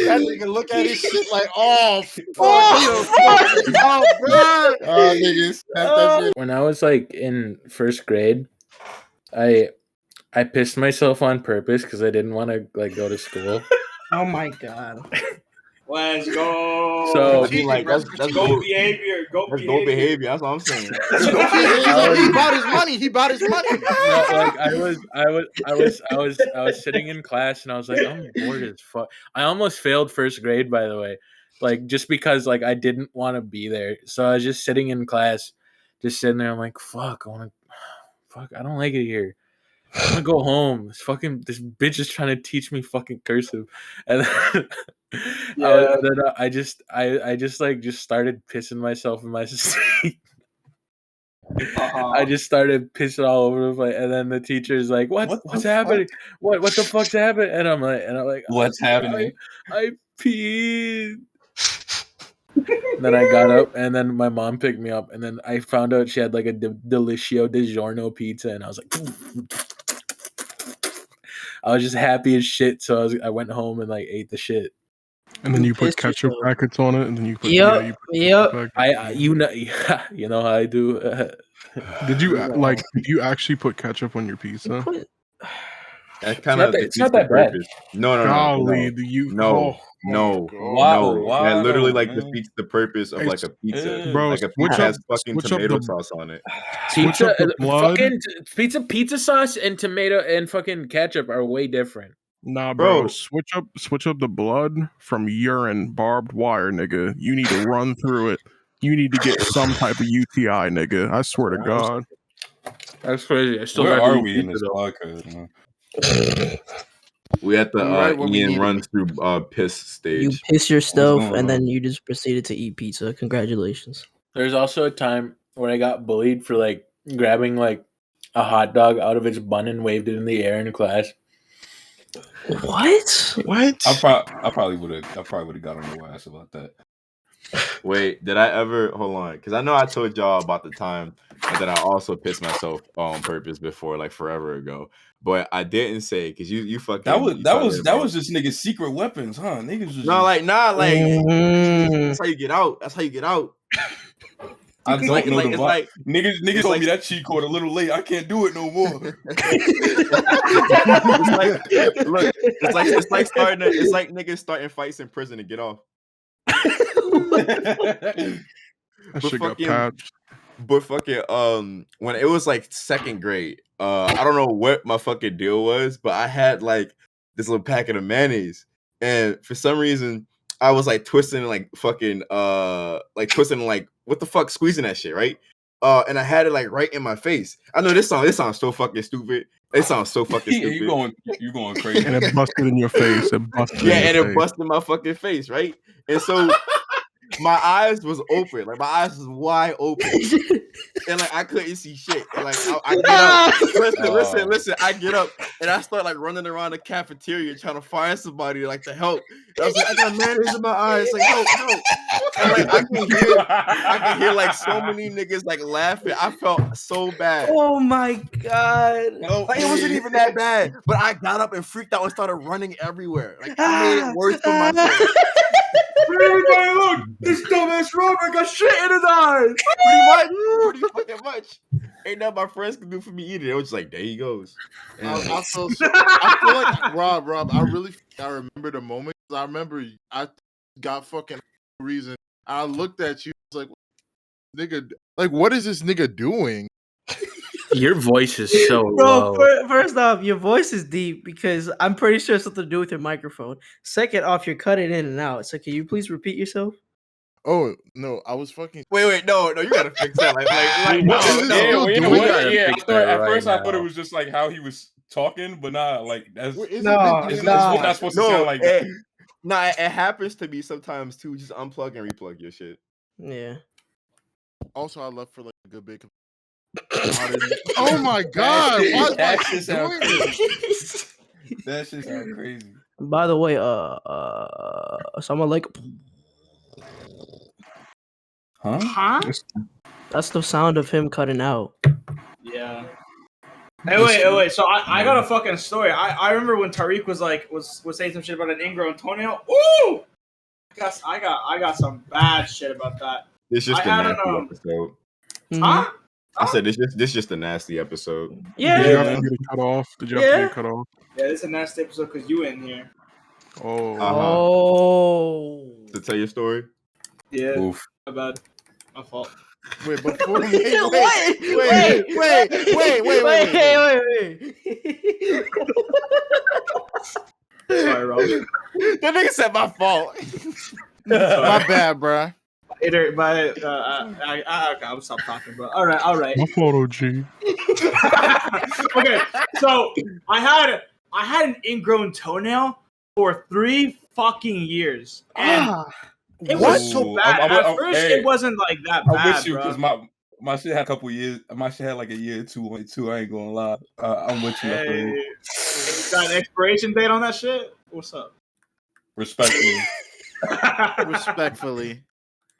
S3: that nigga look at his shit like, oh fuck, bro.
S4: Niggas, that shit.
S1: When I was like in first grade, I pissed myself on purpose because I didn't want to like go to school.
S6: Oh my god.
S8: Let's go.
S1: So
S5: I mean, like that's
S8: go behavior.
S5: That's gold behavior. That's what I'm saying.
S3: He bought his money. He bought his money.
S1: No, like I was sitting in class and I was like, I'm bored as fuck. I almost failed first grade, by the way, like just because like I didn't want to be there. So I was just sitting in class, just sitting there. I'm like, fuck, I don't like it here. I'm gonna go home. This bitch is trying to teach me fucking cursive, and then, I just started pissing myself in my seat. I just started pissing all over the place, and then the teacher's like, "What's happening? What the fuck's happening?" And I'm like,
S4: "What's happening?"
S1: I peed. Then I got up, and then my mom picked me up, and then I found out she had like a Delicio DiGiorno pizza, and I was like, I was just happy as shit. So I went home and like ate the shit.
S7: And then you put ketchup packets on it, and then you put
S6: yep.
S1: You know how I do.
S7: Did you actually put ketchup on your pizza?
S5: That's kind of
S1: it's not that bad.
S5: No. That literally like defeats the purpose of like a pizza.
S7: Bro,
S5: like a pizza has fucking tomato sauce on it.
S1: Pizza sauce and tomato and fucking ketchup are way different.
S7: Nah, bro. Switch up the blood from urine, barbed wire, nigga. You need to run through it. You need to get some type of UTI, nigga. I swear to God.
S1: That's crazy.
S4: Where are we in this podcast, man?
S5: We at the Ian runs through piss stage.
S6: You piss yourself and then you just proceeded to eat pizza. Congratulations.
S1: There's also a time where I got bullied for like grabbing like a hot dog out of its bun and waved it in the air in class.
S6: What?
S4: I probably would have got on your ass about that.
S5: Wait, did I ever hold on? Because I know I told y'all about the time that I also pissed myself on purpose before, like forever ago. But I didn't say because you fucking
S4: that was just niggas' secret weapons, huh? Niggas just
S5: that's how you get out. That's how you get out.
S4: I don't know the vibe. Niggas told me that cheat code a little late. I can't do it no more.
S5: It's like niggas starting fights in prison to get off. But fucking when it was like second grade, I don't know what my fucking deal was, but I had like this little packet of mayonnaise, and for some reason I was like twisting like fucking what the fuck, squeezing that shit, right? And I had it like right in my face. I know this sounds so fucking stupid. It sounds so fucking stupid.
S4: You going crazy.
S7: And it busted in your face.
S5: It busted my fucking face, right? And so my eyes was open. Like my eyes was wide open. And like I couldn't see shit. And like I get up. Listen, I get up and I start like running around the cafeteria trying to find somebody like to help. And I was like, I got mayonnaise in my eyes. Like, help. And like I can hear like so many niggas like laughing. I felt so bad.
S6: Oh my God.
S5: Like it wasn't even that bad. But I got up and freaked out and started running everywhere. Like I made it worse for myself.
S8: Everybody look! This dumbass Robert got shit in his eyes!
S5: Pretty fucking much. Ain't nothing my friends can do for me either. It was just like, there he goes.
S2: I feel like Rob, I remember the moment. I remember I got fucking reason. I looked at you, I was like, nigga, like what is this nigga doing?
S1: Your voice is so
S6: low.
S1: Bro,
S6: first off, your voice is deep because I'm pretty sure it's something to do with your microphone. Second off, you're cutting in and out. So can you please repeat yourself?
S2: Oh no, I was fucking.
S5: Wait, no, you gotta fix that.
S4: At first, I thought it was just like how he was talking, but not like that's
S5: it's not supposed to sound like that. Nah, it happens to me sometimes too. Just unplug and replug your shit.
S6: Yeah.
S2: Also, I left for like a good bit. Oh my God!
S4: That shit sound crazy. That shit sound crazy.
S6: By the way, someone like,
S8: huh?
S6: That's the sound of him cutting out.
S8: Yeah. Hey, wait. So I got a fucking story. I remember when Tariq was saying some shit about an ingrown toenail. Ooh! I got some bad shit about that.
S5: It's just a nasty episode.
S8: Huh?
S5: I said this just a nasty episode.
S6: Yeah.
S7: Did you have to get cut off? Yeah, this is a nasty episode because you in here.
S6: Oh.
S5: To tell your story.
S8: Yeah.
S4: Oof.
S8: My bad. My fault.
S3: Wait, before wait.
S8: Sorry, Rob.
S5: That nigga said my fault.
S3: My bad, bro.
S8: Okay, I'm stop talking, bro. All right.
S7: My photo, G.
S8: Okay, so I had an ingrown toenail for 3 fucking years, and it was so bad. At first, it wasn't like that bad.
S4: I'm with you
S8: bro.
S4: because my shit had a couple years. My shit had like a year or two on it too. I ain't gonna lie. I'm with you.
S8: Hey, got an expiration date on that shit? What's up?
S4: Respectfully.
S3: Respectfully.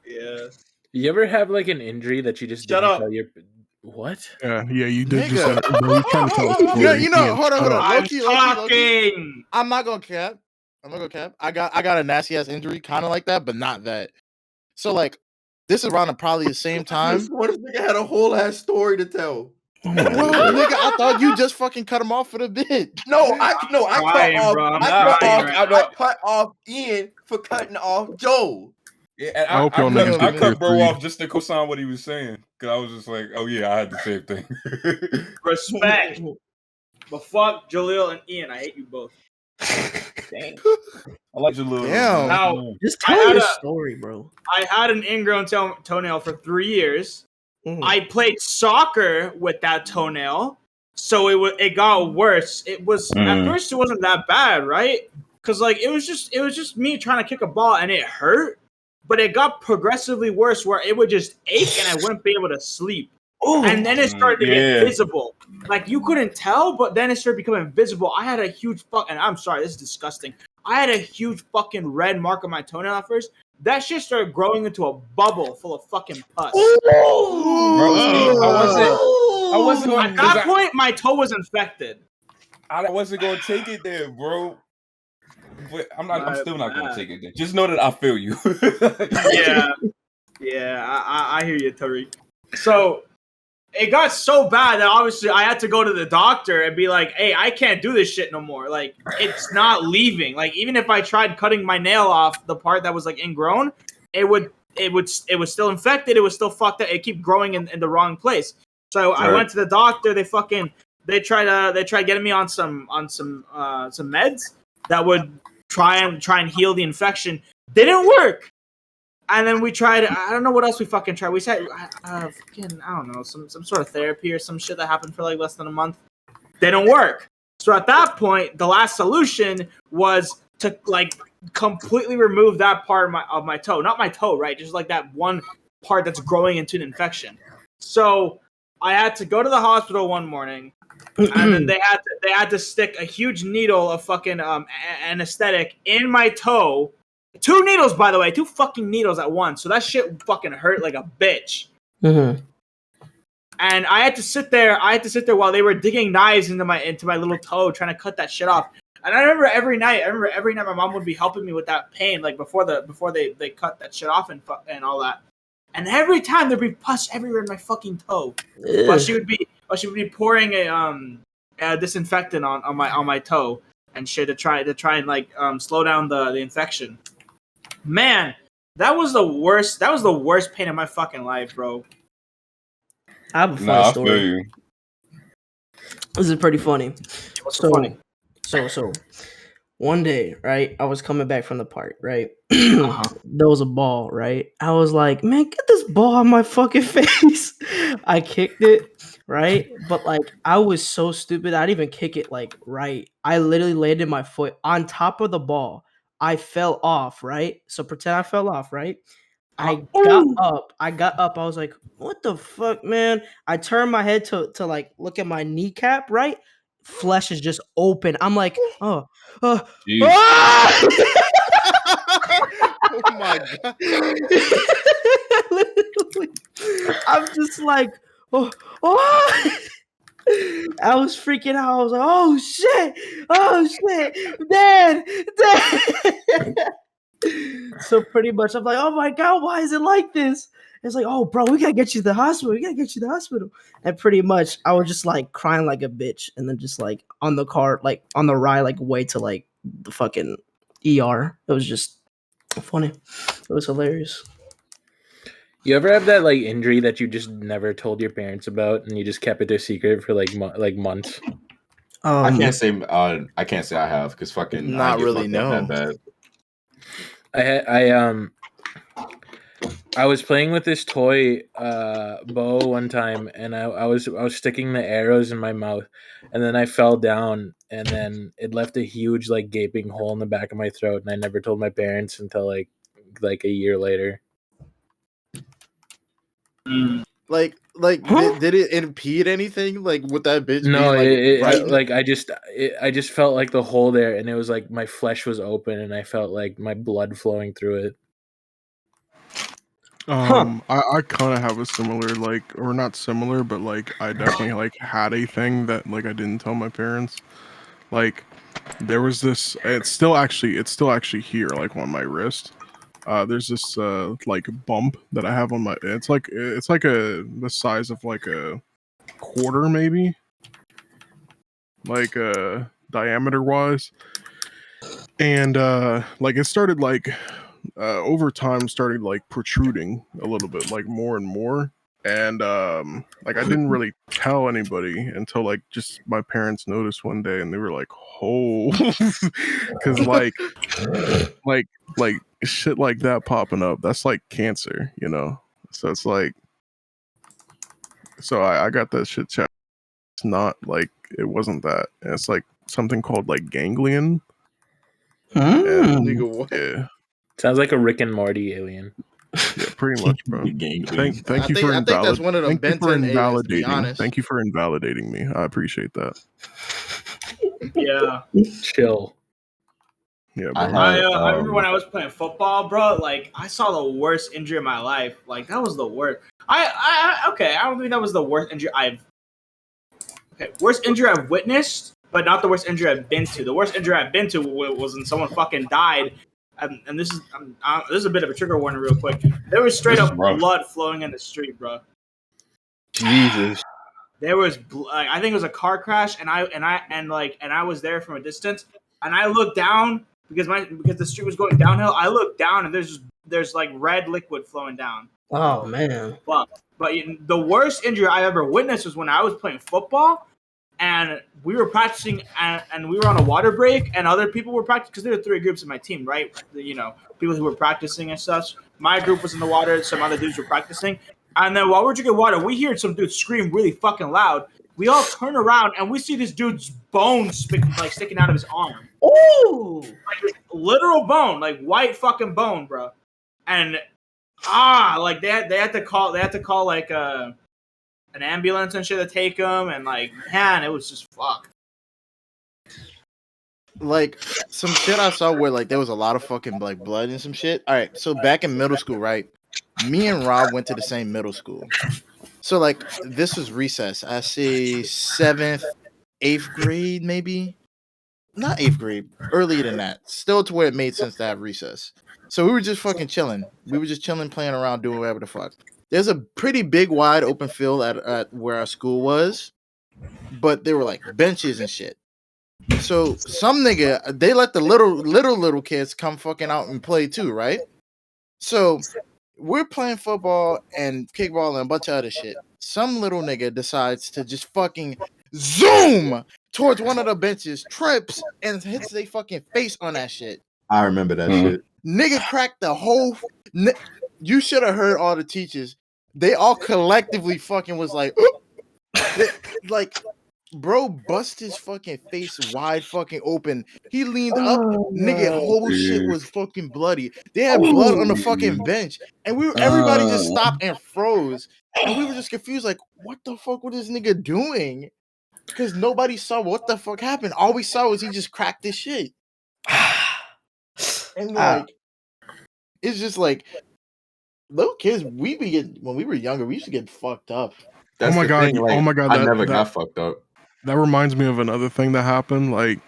S8: Yeah.
S1: You ever have like an injury that you just
S8: Shut
S1: didn't
S8: up.
S1: tell your what?
S7: Yeah, you did just
S3: Nigga.
S7: say, bro, he's trying to tell us the story.
S3: You know, hold on.
S8: I'm
S3: Low-key. I'm not gonna cap. I got a nasty ass injury, kind of like that, but not that. So like, this is around probably the same time.
S5: What if nigga had a whole ass story to tell?
S3: Bro, nigga, I thought you just fucking cut him off for the bit.
S5: I cut off Ian for cutting off Joe.
S4: Yeah, and I cut bro off just to co-sign what he was saying because I was just like, oh yeah, I had the same thing.
S8: Respect. But fuck Jaleel and Ian. I hate you both.
S4: Dang. I like Jaleel.
S3: Damn.
S8: Now,
S6: just tell your story, bro.
S8: I had an ingrown toenail for 3 years.
S6: Mm-hmm.
S8: I played soccer with that toenail, so it got worse. It was at first it wasn't that bad, right? Because like it was just me trying to kick a ball and it hurt, but it got progressively worse where it would just ache and I wouldn't be able to sleep. And then it started to get visible. Like you couldn't tell, but then it started becoming visible. I had a huge and I'm sorry, this is disgusting. I had a huge fucking red mark on my toenail at first. That shit started growing into a bubble full of fucking pus.
S4: Bro, I wasn't going.
S8: At that point, my toe was infected.
S4: I wasn't going to take it there, bro. But I'm still not going to take it there. Just know that I feel you.
S8: I hear you, Tariq. So it got so bad that obviously I had to go to the doctor and be like, hey, I can't do this shit no more. Like, it's not leaving. Like, even if I tried cutting my nail off, the part that was like ingrown, it was still infected. It was still fucked up. It kept growing in the wrong place. So I went to the doctor. They tried getting me on some meds that would try and heal the infection. Didn't work. And then we tried, I don't know what else we fucking tried. We said, I don't know, some sort of therapy or some shit that happened for like less than a month. Didn't work. So at that point, the last solution was to like completely remove that part of my toe. Not my toe, right? Just like that one part that's growing into an infection. So I had to go to the hospital one morning, and then they had to stick a huge needle of fucking anesthetic in my toe. 2 needles, by the way, 2 fucking needles at once. So that shit fucking hurt like a bitch.
S6: Mm-hmm.
S8: And I had to sit there while they were digging knives into my little toe, trying to cut that shit off. And I remember every night my mom would be helping me with that pain, like before they cut that shit off and all that. And every time there'd be pus everywhere in my fucking toe. But she would be pouring a disinfectant on my toe and shit to try and like slow down the infection. Man, that was the worst. That was the worst pain in my fucking life, bro.
S6: I have a funny story.
S4: I feel you.
S6: This is pretty funny.
S8: What's so funny?
S6: So one day, right? I was coming back from the park, right? There was a ball, right? I was like, man, get this ball on my fucking face. I kicked it, right? But like, I was so stupid. I didn't even kick it like right. I literally landed my foot on top of the ball. I fell off, right? So pretend I fell off, right? I got up. I was like, what the fuck, man? I turned my head to like look at my kneecap, right? Flesh is just open. I'm like, oh
S3: my god.
S6: Literally, I'm just like, oh. I was freaking out. I was like, oh shit, Dad. So pretty much I'm like, oh my god, why is it like this? It's like, oh bro, we gotta get you to the hospital. And pretty much I was just like crying like a bitch, and then just like on the car, like on the ride, like way to like the fucking ER. It was just funny. It was hilarious.
S1: You ever have that like injury that you just never told your parents about, and you just kept it their secret for like months?
S5: I can't say I have because fucking
S3: not
S5: I get
S3: really
S5: fucked up that
S3: bad.
S1: I was playing with this toy bow one time, and I was sticking the arrows in my mouth, and then I fell down, and then it left a huge like gaping hole in the back of my throat, and I never told my parents until like a year later.
S3: Like, did it impede anything? Like, with that bitch
S1: No,
S3: being like,
S1: I just felt like the hole there, and it was like my flesh was open, and I felt like my blood flowing through it.
S7: I kind of have a similar, like, or not similar, but like I definitely like had a thing that like I didn't tell my parents. Like, there was this. It's still actually here, like on my wrist. There's this like bump that I have on my. It's like the size of like a quarter, maybe, like diameter wise, and like it started like over time started like protruding a little bit, like more and more, and like I didn't really tell anybody until like just my parents noticed one day, and they were like, "Oh," because like shit like that popping up, that's like cancer, you know. So it's like, so I got that shit checked. It's not like, it wasn't that. And it's like something called like ganglion. And,
S3: nigga, what?
S7: Yeah.
S1: Sounds like a Rick and Morty alien.
S7: Yeah, pretty much, bro. Thank you for
S3: I think that's one of them Ben 10 aliens, to be honest.
S7: Thank you for invalidating me. I appreciate that.
S8: Yeah.
S1: Chill.
S7: Yeah, bro.
S8: I remember when I was playing football, bro. Like, I saw the worst injury of my life. Like, that was the worst. Okay, I don't think that was the worst injury worst injury I've witnessed, but not the worst injury I've been to. The worst injury I've been to was when someone fucking died. And this is a bit of a trigger warning, real quick. There was straight up blood flowing in the street, bro.
S1: Jesus.
S8: There was, I think it was a car crash, and I was there from a distance, and I looked down because the street was going downhill. I looked down, and there's like red liquid flowing down.
S6: Oh man!
S8: But the worst injury I ever witnessed was when I was playing football, and we were practicing, and we were on a water break, and other people were practicing because there were 3 groups in my team, right? You know, people who were practicing and such. My group was in the water. Some other dudes were practicing. And then while we're drinking water, we hear some dude scream really fucking loud. We all turn around and we see this dude's bone sticking out of his arm.
S6: Ooh!
S8: Like literal bone, like white fucking bone, bro. And like they had to call like an ambulance and shit to take him, and like, man, it was just fucked.
S3: Like, some shit I saw where like there was a lot of fucking like blood and some shit. All right, so back in middle school, right? Me and Rob went to the same middle school. So like this was recess. I say 7th, 8th grade, maybe. Not 8th grade, earlier than that. Still to where it made sense to have recess. So we were just fucking chilling. We were just chilling, playing around, doing whatever the fuck. There's a pretty big, wide open field at where our school was, but there were like benches and shit. So some nigga, they let the little kids come fucking out and play too, right? So we're playing football and kickball and a bunch of other shit. Some little nigga decides to just fucking zoom towards one of the benches, trips, and hits their fucking face on that shit.
S5: I remember that shit.
S3: Nigga cracked the whole... You should have heard all the teachers. They all collectively fucking was like... like... Bro bust his fucking face wide fucking open. He leaned up, nigga, whole shit was fucking bloody. They had blood on the fucking bench. And everybody just stopped and froze. And we were just confused, like, what the fuck was this nigga doing? Because nobody saw what the fuck happened. All we saw was he just cracked his shit. And like, it's just like, little kids, when we were younger, we used to get fucked up.
S7: That's oh my god,
S5: I never got fucked up.
S7: That reminds me of another thing that happened. Like,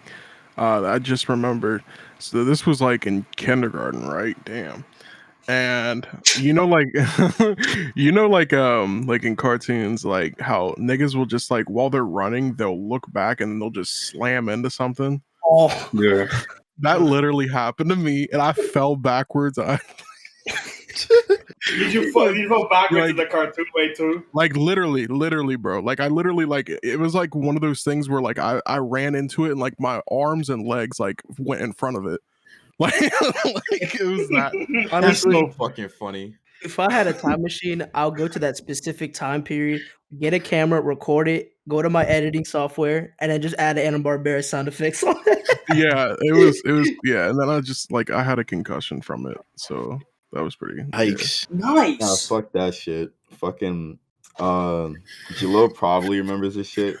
S7: I just remembered. So this was like in kindergarten, right? Damn. And like like in cartoons, like how niggas will just like while they're running, they'll look back and they'll just slam into something.
S6: Oh
S5: yeah.
S7: That literally happened to me, and I fell backwards.
S8: Did you fall backwards in the cartoon way too?
S7: Like literally, bro. Like I literally like it was like one of those things where like I ran into it and like my arms and legs like went in front of it. Like, it was that.
S5: That's so fucking funny.
S6: If I had a time machine, I'll go to that specific time period, get a camera, record it, go to my editing software, and then just add Anna Barbera sound effects on it.
S7: Yeah, it was yeah, and then I just like I had a concussion from it, so that was pretty
S3: Yikes.
S7: Yeah.
S8: Nice.
S5: Nah, fuck that shit. Fucking Jalil probably remembers this shit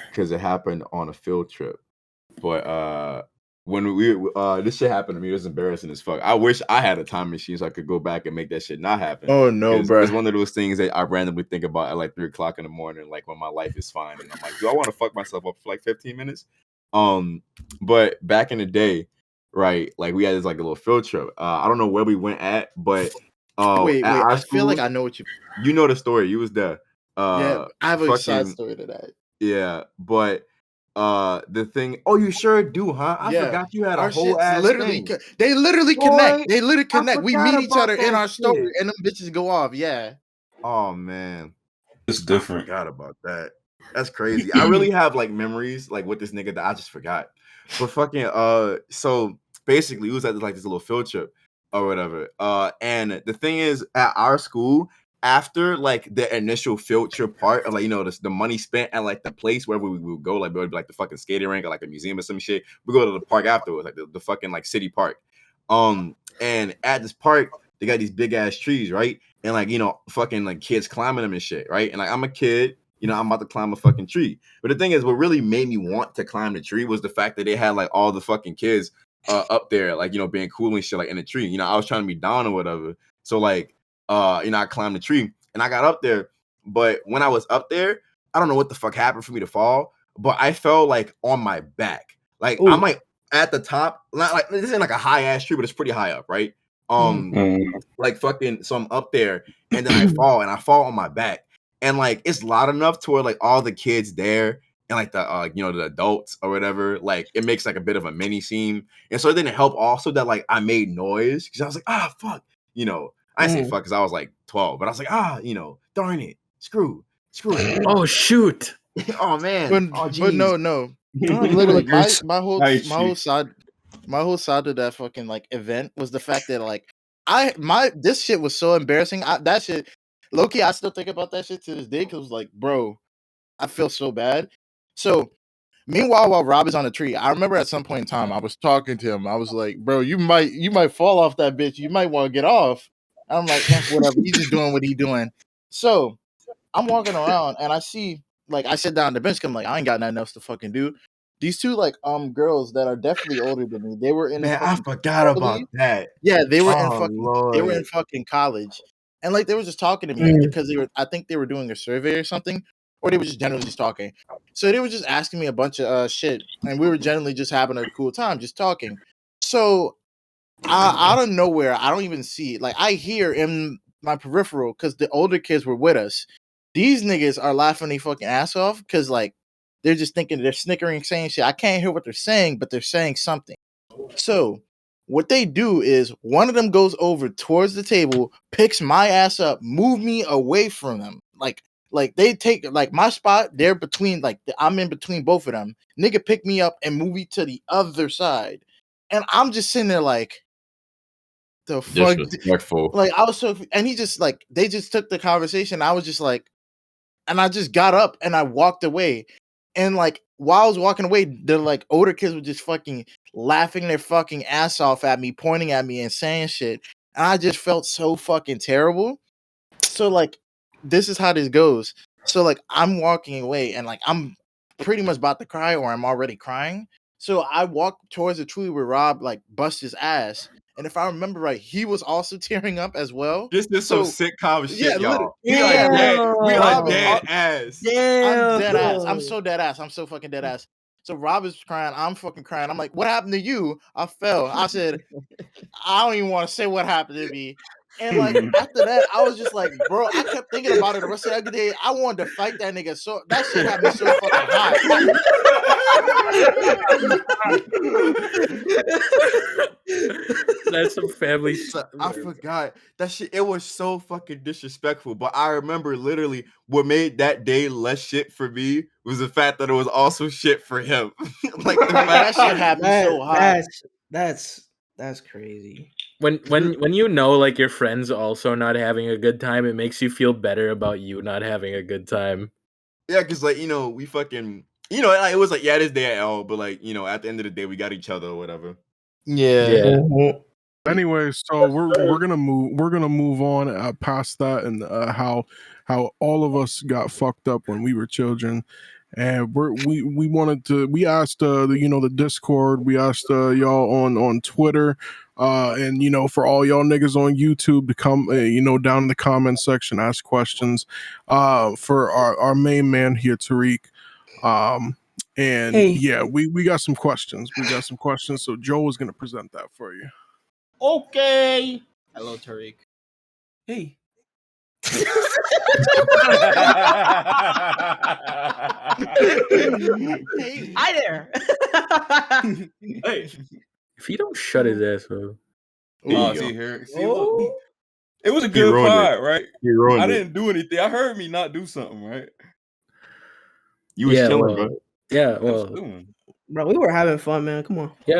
S5: because it happened on a field trip. But when we this shit happened to me, it was embarrassing as fuck. I wish I had a time machine so I could go back and make that shit not happen.
S3: Oh no, bro.
S5: It's one of those things that I randomly think about at like 3 o'clock in the morning, like when my life is fine, and I'm like, do I want to fuck myself up for like 15 minutes? But back in the day, right, like we had this like a little field trip. I don't know where we went at, but
S3: wait,
S5: at our
S3: I
S5: school,
S3: feel like I know what
S5: you know the story. You was there.
S3: Yeah, I have a side story to that.
S5: Yeah, but the thing. Oh, you sure do, huh? I forgot you had a whole ass
S3: literally
S5: thing.
S3: they literally
S5: Boy,
S3: connect. They literally connect. We meet each other in our
S5: shit.
S3: story, and them bitches go off. Yeah.
S5: Oh man,
S4: it's different.
S5: I forgot about that. That's crazy. I really have like memories like with this nigga that I just forgot. But fucking so basically, we was at like this little field trip or whatever. And the thing is, at our school, after like the initial field trip part of like, you know, the money spent at like the place where we would go, like it would be like the fucking skating rink or like a museum or some shit. We go to the park afterwards, like the fucking like city park. And at this park, they got these big ass trees, right? And like, you know, fucking like kids climbing them and shit, right? And like I'm a kid, you know, I'm about to climb a fucking tree. But the thing is, what really made me want to climb the tree was the fact that they had like all the fucking kids up there, like, you know, being cool and shit, like in the tree. You know, I was trying to be down or whatever. So like, you know, I climbed the tree and I got up there. But when I was up there, I don't know what the fuck happened for me to fall, but I fell like on my back. Like I'm like at the top, not like this isn't like a high ass tree, but it's pretty high up, right? Like fucking, so I'm up there and then I fall on my back. And like it's loud enough to where like all the kids there and like the you know, the adults or whatever, like it makes like a bit of a mini scene. And so it didn't help also that like I made noise because I was like, fuck, you know. I say fuck because I was like 12, but I was like, you know, darn it, screw it.
S1: Oh shoot.
S5: Oh man.
S3: But no. Literally, my whole side of that fucking like event was the fact that like this shit was so embarrassing. That shit, low-key, I still think about that shit to this day because it was like, bro, I feel so bad. So meanwhile, while Rob is on the tree, I remember at some point in time I was talking to him. I was like, bro, you might fall off that bitch. You might want to get off. I'm like, whatever. He's just doing what he's doing. So I'm walking around and I see, like, I sit down on the bench. I'm like, I ain't got nothing else to fucking do. These two like girls that are definitely older than me. They were in.
S5: Man, I forgot about that.
S3: Yeah, they were They were in fucking college, and like they were just talking to me because I think they were doing a survey or something, or they were just generally just talking. So they were just asking me a bunch of shit, and we were generally just having a cool time, just talking. So out of nowhere, I don't even see it. Like I hear in my peripheral because the older kids were with us. These niggas are laughing their fucking ass off because like they're just thinking they're snickering, saying shit. I can't hear what they're saying, but they're saying something. So what they do is one of them goes over towards the table, picks my ass up, move me away from them. Like they take like my spot. They're between like I'm in between both of them. Nigga pick me up and move me to the other side, and I'm just sitting there like, the fuck.
S5: Disrespectful.
S3: Like I was so, and he just like they just took the conversation. I was just like, and I just got up and I walked away. And like while I was walking away, the like older kids were just fucking laughing their fucking ass off at me, pointing at me and saying shit. And I just felt so fucking terrible. So like this is how this goes. So like I'm walking away and like I'm pretty much about to cry or I'm already crying. So I walked towards the tree where Rob like bust his ass. And if I remember right, he was also tearing up as well.
S5: This is some sitcom shit, y'all.
S3: We
S5: are dead ass.
S3: I'm dead ass. I'm so dead ass. I'm so fucking dead ass. So Rob is crying. I'm fucking crying. I'm like, what happened to you? I fell. I said, I don't even want to say what happened to me. And like after that, I was just like, bro, I kept thinking about it the rest of the day. I wanted to fight that nigga. So that shit had me so fucking hot.
S1: That's some family
S5: shit. I forgot that shit. It was so fucking disrespectful. But I remember literally what made that day less shit for me was the fact that it was also shit for him. Like the fact
S3: that shit had me so hot.
S6: That's crazy.
S1: When you know like your friend's also not having a good time, it makes you feel better about you not having a good time.
S5: Yeah, because like we fucking like, it was like this day at L, but like at the end of the day we got each other or whatever.
S3: Yeah.
S7: Anyway, so we're gonna move on past that and how all of us got fucked up when we were children. And we asked the Discord, we asked y'all on Twitter, and for all y'all niggas on YouTube to come down in the comment section, ask questions for our main man here, Tariq. And yeah, we got some questions. So Joe is gonna present that for you.
S8: Okay. Hello, Tariq.
S6: Hey.
S3: Hey.
S6: Hi there.
S8: Hey.
S1: If he don't shut his ass up.
S4: See here. See, look. It was a good pod, right? I didn't do anything. I heard me not do something, right?
S5: You was chilling, bro.
S1: Yeah,
S6: bro, we were having fun, man. Come on.
S1: Yeah,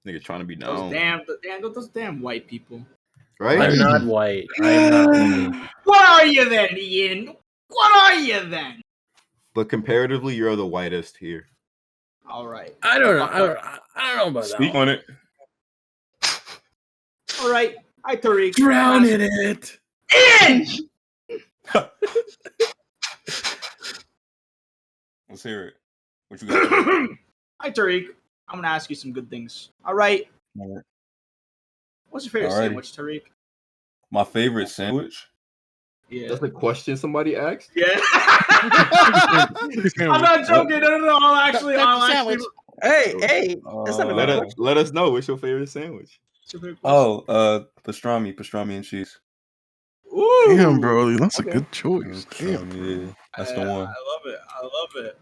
S5: nigga trying to be
S8: down. Those damn white people.
S5: Right?
S1: I'm not white. I'm not.
S8: What are you then, Ian? What are you then?
S5: But comparatively, you're the whitest here.
S8: All right.
S1: I don't know. I don't know about
S4: Speak
S1: that.
S4: on it.
S8: All right. Hi, Tariq.
S1: Drown in it.
S8: Ian!
S4: Let's hear it. What you got?
S8: Hi, Tariq. I'm gonna ask you some good things. All right. What's your favorite sandwich, Tariq?
S4: My favorite sandwich?
S8: Yeah.
S5: That's a question somebody asked?
S8: Yeah. I'm not joking. No. I'll actually.
S6: Hey. That's not a bad question.
S5: Let us know. What's your favorite sandwich?
S4: Pastrami and cheese.
S8: Ooh.
S7: Damn, bro, that's a good choice. Damn,
S4: yeah, that's the one.
S8: I love it.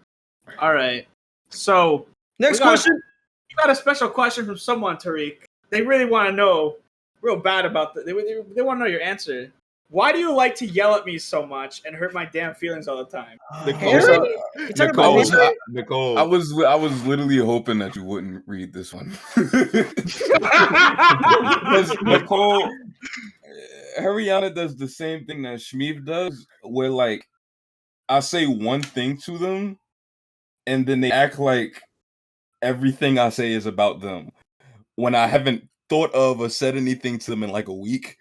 S8: All right. So
S6: next question.
S8: You got a special question from someone, Tariq. They really want to know, real bad about that. They want to know your answer. Why do you like to yell at me so much and hurt my damn feelings all the time?
S5: Nicole.
S4: I was literally hoping that you wouldn't read this one. Because Nicole, Haryana does the same thing that Smeef does, where like I say one thing to them, and then they act like everything I say is about them, when I haven't thought of or said anything to them in like a week.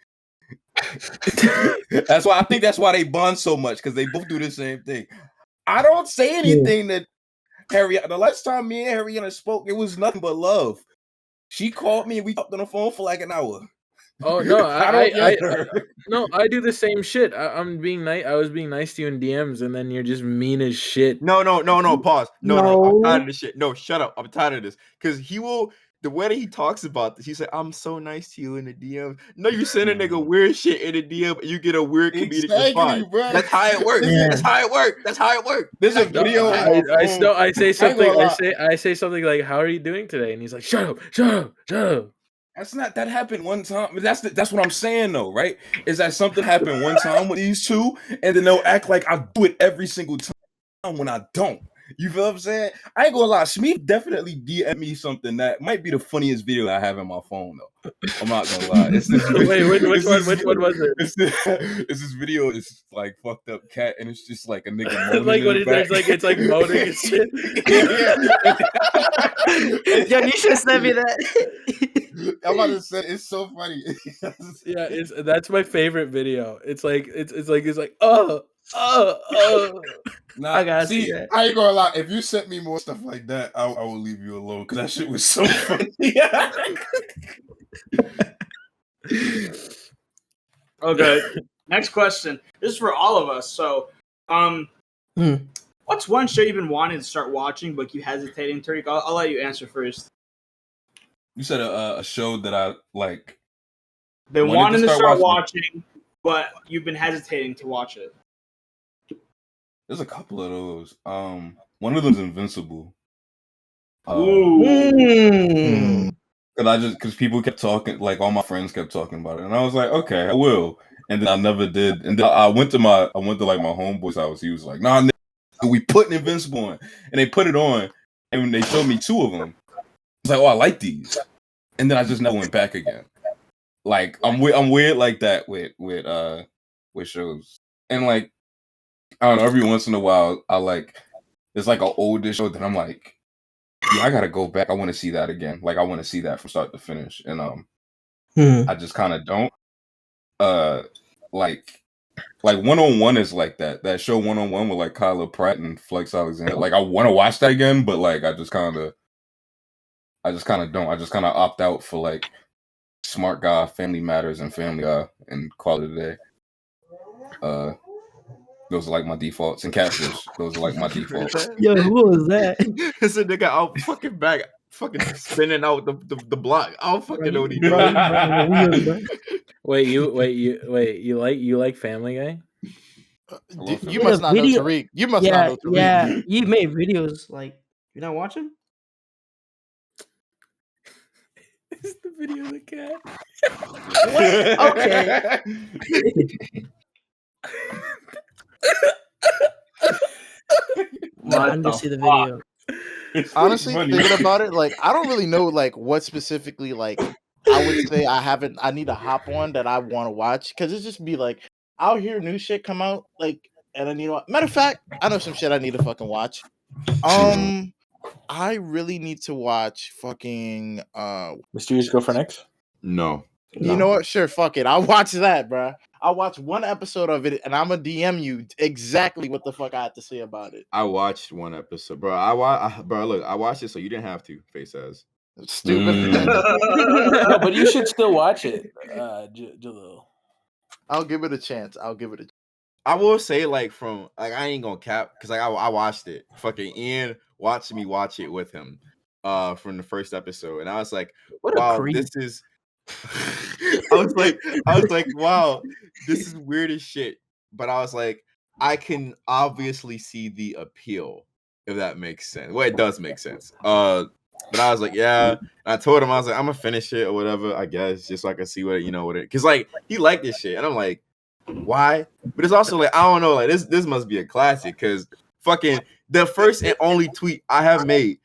S4: That's why they bond so much, because they both do the same thing. I don't say anything that Haryana. The last time me and Haryana spoke, it was nothing but love. She called me and we talked on the phone for like an hour.
S1: Oh no, I do the same shit. I'm being nice. I was being nice to you in DMs, and then you're just mean as shit.
S5: No. Pause. No. I'm tired of this shit. No, shut up. I'm tired of this. Because the way that he talks about this, he said, "I'm so nice to you in the DM." No, you send a nigga weird shit in the DM, and you get a weird comedic response. Bro. That's how it works. Yeah. That's how it works.
S4: There's a video.
S1: I say something. I say something like, "How are you doing today?" And he's like, "Shut up."
S4: That happened one time. That's what I'm saying though, right? Is that something happened one time with these two, and then they'll act like I do it every single time when I don't. You feel what I'm saying? I ain't gonna lie. Smeef definitely DM me something that might be the funniest video I have in my phone though. I'm not gonna lie. It's this
S1: Wait, which one was it?
S4: It's this video. It's like fucked up cat, and it's just like a nigga moaning
S1: like what
S4: in the back.
S1: it's like moaning and shit.
S6: Yo, you should send me that.
S4: I'm about to say it's so funny.
S1: Yeah, that's my favorite video. It's like
S4: Nah,
S6: I gotta see that.
S4: I ain't gonna lie. If you sent me more stuff like that, I will leave you alone, because that shit was so funny.
S8: Okay. Next question. This is for all of us. So, what's one show you've been wanting to start watching but you hesitating, Tariq? I'll let you answer first.
S4: You said a show that I like
S8: Been wanting to start watching, but you've been hesitating to watch it.
S4: There's a couple of those. One of them's Invincible. Because people kept talking, like all my friends kept talking about it, and I was like, okay, I will. And then I never did. And then I went to like my homeboy's house. He was like, nah, we putting Invincible on, and they put it on, and they showed me 2 of them. I was like, oh, I like these, and then I just never went back again. Like I'm weird like that with shows, and like I don't know. Every once in a while, there's like an older show that I'm like, yeah, I gotta go back. I want to see that again. Like I want to see that from start to finish, and I just kind of don't. Like 101 is like that. That show 101 with like Kyla Pratt and Flex Alexander. Like I want to watch that again, but like I just kind of don't. I just kind of opt out for like Smart Guy, Family Matters, and Family Guy, and Quality Day. Those are like my defaults, and Catfish. Those are like my defaults.
S6: Yo, who was that?
S5: It's a nigga out fucking back, fucking spinning out the block. I don't fucking know what he doing.
S1: Wait, you like Family Guy?
S3: You must not know Tariq. You must not know Tariq.
S6: Yeah, he made videos. Like, you're not watching?
S1: It's the video of the cat.
S6: Okay. I need to see the video.
S3: Honestly, thinking about it, like I don't really know like what specifically like I would say I need to hop on that I want to watch, because it just be like I'll hear new shit come out, like, and then matter of fact, I know some shit I need to fucking watch. I really need to watch fucking
S1: Mysterious Girlfriend X.
S5: No.
S3: You know what? Sure, fuck it. I'll watch that, bro. I'll watch one episode of it, and I'm gonna DM you exactly what the fuck I have to say about it.
S5: I watched one episode, bro. Bro, look, I watched it, so you didn't have to. Face ass.
S3: Stupid.
S1: No, but you should still watch it, Jalil.
S3: I'll give it a chance.
S5: I will say, like, I ain't gonna cap, because like I watched it. Fucking Ian watched me watch it with him, from the first episode, and I was like, wow, this is. I was like, wow, this is weird as shit. But I was like, I can obviously see the appeal, if that makes sense. Well, it does make sense. But I was like, yeah. And I told him, I was like, I'm gonna finish it or whatever, I guess, just so I can see what because like he liked this shit, and I'm like, why? But it's also like, I don't know, like this must be a classic, because fucking the first and only tweet I have made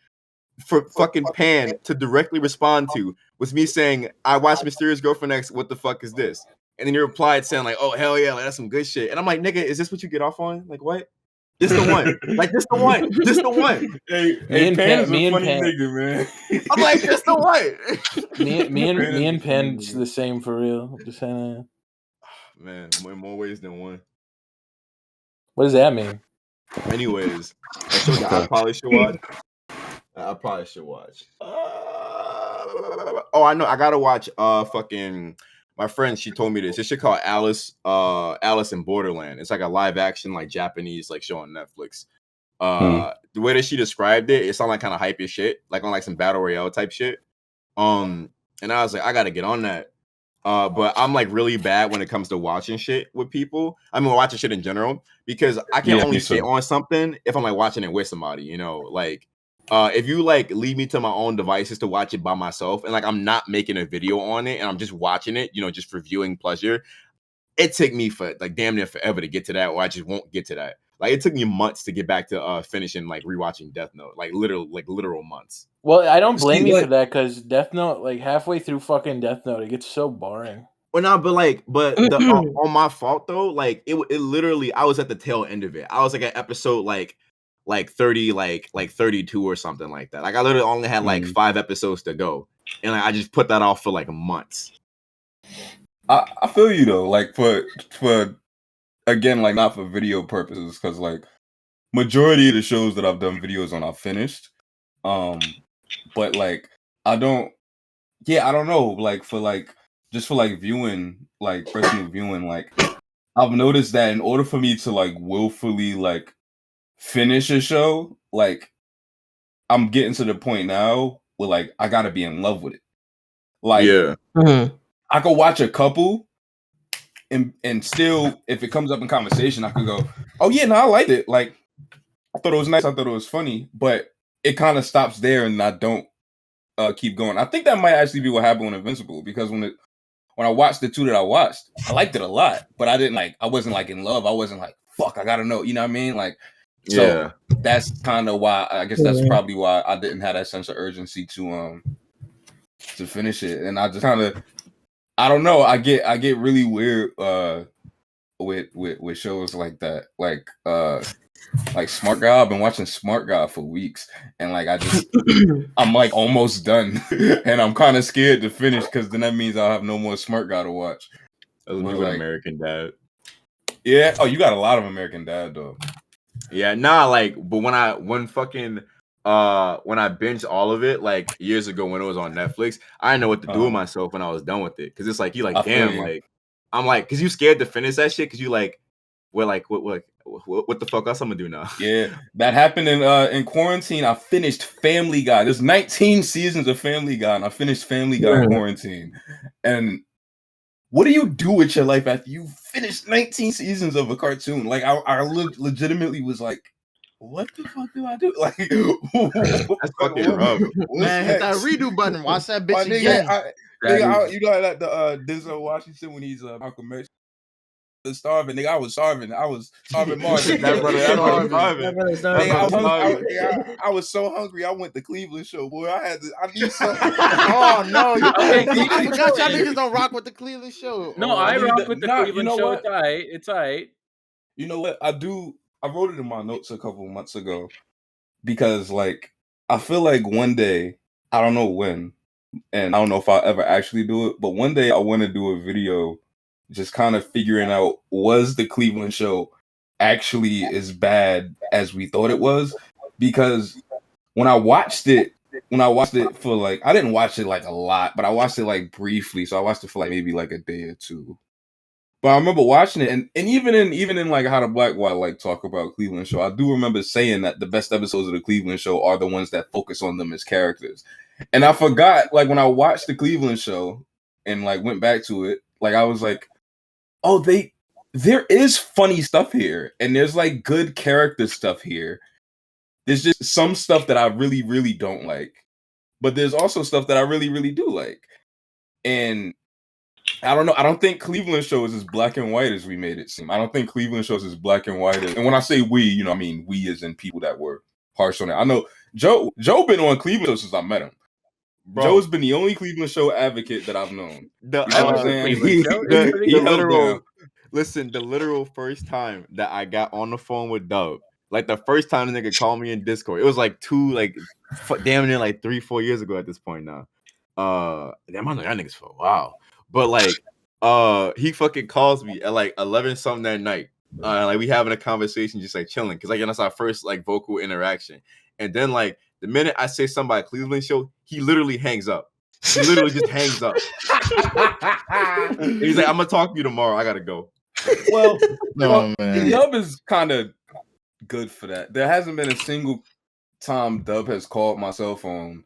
S5: for fucking Pan to directly respond to was me saying, I watched Mysterious Girlfriend X, what the fuck is this? And then he replied saying like, oh hell yeah, like that's some good shit. And I'm like, nigga, is this what you get off on? Like what? This the one. Like this the one. This the one.
S4: Hey, Pan is a funny nigga, man.
S5: I'm like, this the one.
S1: me and Pan's the same for real. Just saying.
S5: Man, in more ways than one.
S1: What does that mean?
S5: Anyways, I probably should watch. Oh, I know. I gotta watch. Fucking my friend. She told me this. This shit called Alice. Alice in Borderland. It's like a live action, like Japanese, like show on Netflix. The way that she described it, it sounded like kind of hype as shit, like on like some battle royale type shit. And I was like, I gotta get on that. But I'm like really bad when it comes to watching shit with people. I mean, watching shit in general, because I can only sit on something if I'm like watching it with somebody. You know, like. If you like leave me to my own devices to watch it by myself, and like I'm not making a video on it and I'm just watching it, you know, just for viewing pleasure, it took me for like damn near forever to get to that, or I just won't get to that. Like it took me months to get back to finishing like rewatching Death Note, like literal months.
S1: Well, I don't blame you for that, because Death Note, like halfway through fucking Death Note, it gets so boring.
S5: Well, no, but on my fault though, like it literally, I was at the tail end of it. I was like at episode like 30, like 32 or something like that. Like I literally only had like 5 episodes to go, and like, I just put that off for like months.
S4: I feel you though, like for again, like not for video purposes, because like majority of the shows that I've done videos on, I've finished. But like I don't know, like for like just for like viewing, like personal viewing, like I've noticed that in order for me to like willfully like finish a show, like I'm getting to the point now where like I gotta be in love with it. Like I could watch a couple, and still, if it comes up in conversation, I could go, "Oh yeah, no, I liked it. Like, I thought it was nice. I thought it was funny." But it kind of stops there, and I don't keep going. I think that might actually be what happened with Invincible, because when I watched the 2 that I watched, I liked it a lot, but I wasn't like in love. I wasn't like, fuck, I gotta know. You know what I mean? Like, so that's kind of why, I guess that's probably why I didn't have that sense of urgency to finish it. And I just kind of, I don't know. I get really weird with shows like that. Like Smart Guy. I've been watching Smart Guy for weeks, and like I'm like almost done, and I'm kind of scared to finish, because then that means I'll have no more Smart Guy to watch.
S5: That was me with American Dad.
S4: Yeah. Oh, you got a lot of American Dad though.
S5: Yeah. Nah. Like, but when I binged all of it like years ago when it was on Netflix, I didn't know what to do with myself when I was done with it, because it's like you like damn, like I'm like, because you scared to finish that shit, because you like, what the fuck else I'm gonna do now?
S4: Yeah, that happened in quarantine. I finished Family Guy. There's 19 seasons of Family Guy, and I finished Family Guy in quarantine. And what do you do with your life after you finish 19 seasons of a cartoon? Like, I legitimately was like, what the fuck do I do? Like,
S5: that's fucking rough.
S3: Man, hit that redo button. Watch that bitch again.
S4: You know that the Denzel Washington when he's Malcolm X. Starving, nigga. I was starving March.
S5: That brother
S4: I was so hungry. I went to Cleveland show, boy. I need something.
S3: Oh no! I forgot y'all niggas don't rock with the Cleveland show.
S1: No, I rock with the Cleveland show. It's alright. It's alright.
S4: You know what? I wrote it in my notes a couple of months ago, because like I feel like one day, I don't know when, and I don't know if I'll ever actually do it, but one day I want to do a video just kind of figuring out, was the Cleveland show actually as bad as we thought it was? Because when I watched it for like, I didn't watch it like a lot, but I watched it like briefly. So I watched it for like maybe like a day or two. But I remember watching it, and even in like How the Black White like talk about Cleveland show, I do remember saying that the best episodes of the Cleveland show are the ones that focus on them as characters. And I forgot, like when I watched the Cleveland show and like went back to it, like I was like, oh, there is funny stuff here, and there's like good character stuff here. There's just some stuff that I really, really don't like, but there's also stuff that I really, really do like. And I don't know. I don't think Cleveland show is as black and white as we made it seem. I don't think Cleveland shows as black and white. And when I say we, you know, I mean we as in people that were harsh on it. I know Joe been on Cleveland show since I met him. Bro. Joe's been the only Cleveland show advocate that I've known.
S5: The literal first time that I got on the phone with Dub, like the first time the nigga called me in Discord, it was like damn near like 3-4 years ago at this point now. Damn, I know y'all niggas for a while. But like, he fucking calls me at like 11 something that night. Like we having a conversation, just like chilling, because like that's our first like vocal interaction. And then like the minute I say something about Cleveland show, he literally hangs up. He literally just hangs up. He's like, I'm gonna talk to you tomorrow. I gotta go.
S4: Well,
S3: man.
S4: Dub is kind of good for that. There hasn't been a single time Dub has called my cell phone,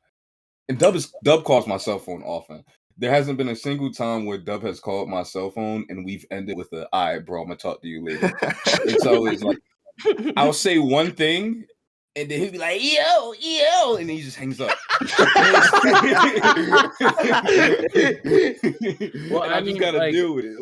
S4: and Dub calls my cell phone often. There hasn't been a single time where Dub has called my cell phone and we've ended with a, all right, bro, I'm gonna talk to you later. It's always like, I'll say one thing and then he'll be like, yo, and then he just hangs up.
S1: Well,
S4: I just gotta
S1: like,
S4: deal with it.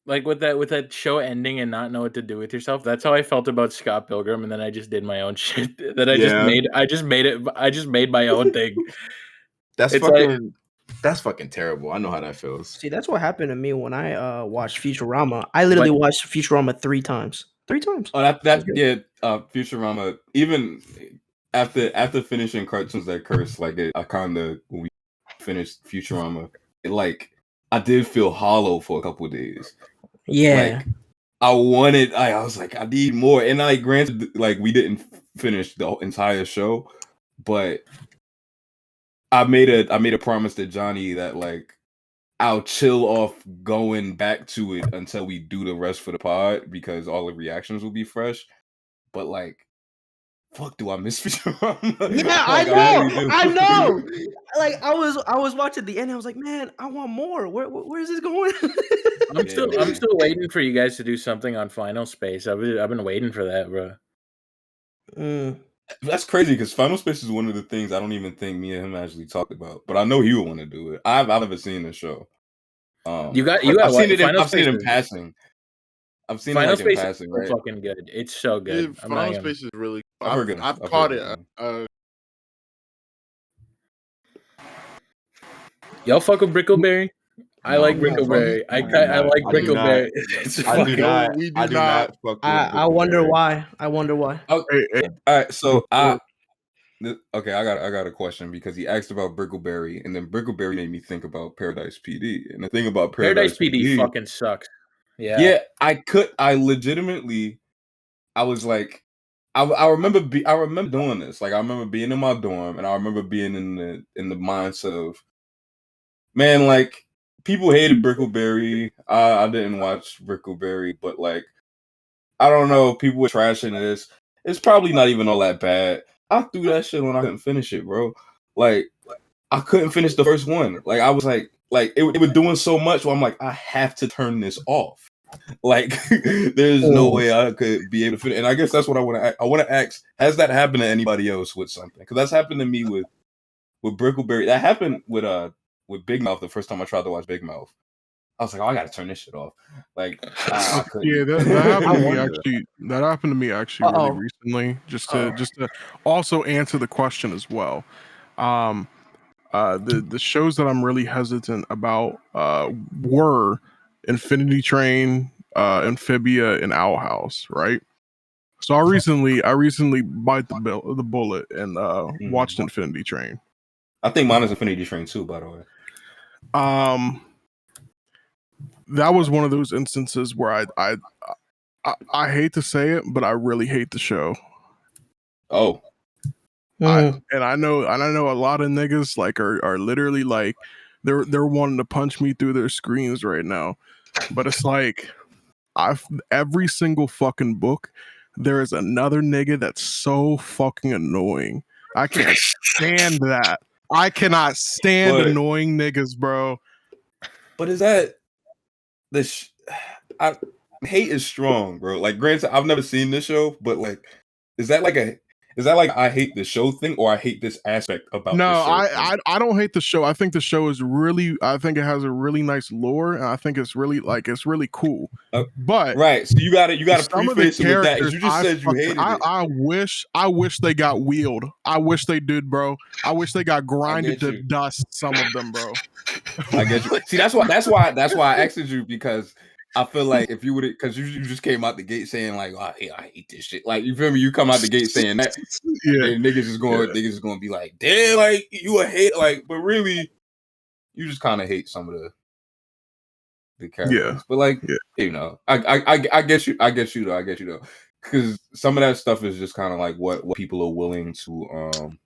S1: Like with that show ending and not know what to do with yourself. That's how I felt about Scott Pilgrim, and then I just did my own shit. I just made my own thing.
S5: That's fucking terrible. I know how that feels.
S6: See, that's what happened to me when I watched Futurama. I literally watched Futurama 3 times. 3 times.
S4: Oh, Futurama. Even after finishing Cartoons That Curse, like when we finished Futurama, I did feel hollow for a couple of days.
S6: Yeah.
S4: I was like, I need more. And like, granted, like we didn't finish the entire show, but I made a promise to Johnny that like I'll chill off going back to it until we do the rest for the pod, because all the reactions will be fresh. But like, fuck, do I miss Futurama?
S6: Yeah,
S4: Like,
S6: I know. Like I was watching the end. I was like, man, I want more. Where is this going?
S1: I'm still waiting for you guys to do something on Final Space. I've been waiting for that, bro.
S4: That's crazy because Final Space is one of the things I don't even think me and him actually talked about, but I know he would want to do it. I've never seen the show.
S1: I've seen it
S4: in passing. I've seen
S1: Final
S4: it like
S1: Space
S4: in passing, right?
S1: Is fucking good. It's so good.
S2: Yeah, Final Space is really.
S4: I've
S2: caught it.
S1: Y'all fuck with Brickleberry? I like Brickleberry. I like Brickleberry.
S5: I do not. I do not fuck with
S6: I wonder why.
S4: Okay. All right, so I got a question because he asked about Brickleberry, and then Brickleberry made me think about Paradise PD. And the thing about Paradise PD
S1: fucking sucks.
S4: Yeah. I legitimately, I was like, I remember doing this. Like I remember being in my dorm, and I remember being in the mindset of, man, like people hated Brickleberry. I didn't watch Brickleberry, but like, I don't know, people were trashing this. It's probably not even all that bad. I threw that shit when I couldn't finish it, bro. Like, I couldn't finish the first one. Like, I was like it was doing so much where I'm like, I have to turn this off. Like, there's no way I could be able to finish. And I guess that's what I want to. I want to ask: has that happened to anybody else with something? Because that's happened to me with Brickleberry. That happened with Big Mouth the first time I tried to watch Big Mouth. I was like, oh, I gotta turn this shit off. Like,
S7: yeah, that happened to me actually. That happened to me actually really recently. Just to also answer the question as well. The shows that I'm really hesitant about were Infinity Train, Amphibia, and Owl House, right? So I recently bite the bullet and watched Infinity Train.
S4: I think mine is Infinity Train too, by the way.
S7: That was one of those instances where I hate to say it, but I really hate the show.
S4: Oh.
S7: I know a lot of niggas like are literally like they're wanting to punch me through their screens right now. But it's like every single fucking book, there is another nigga that's so fucking annoying. I can't stand that. I cannot stand annoying niggas, bro.
S4: But is that hate is strong, bro. Like, granted, I've never seen this show, but like, is that like I hate the show thing, or I hate this aspect about
S7: no,
S4: the show?
S7: I don't hate the show. I think the show is really, I think it has a really nice lore, and I think it's really cool. But
S4: right, so you got to preface it with that. You just said you hated
S7: it. I wish they got wheeled. I wish they did, bro. I wish they got grinded to dust. Some of them, bro.
S4: I get you. See, that's why I asked you, because I feel like if you would, because you just came out the gate saying like, oh, I hate this shit. Like, you feel me? You come out the gate saying that, and niggas is going to be like, damn, like you a hate, like, but really, you just kind of hate some of the characters.
S7: Yeah.
S4: But like, you know, I get you though, because some of that stuff is just kind of like what people are willing to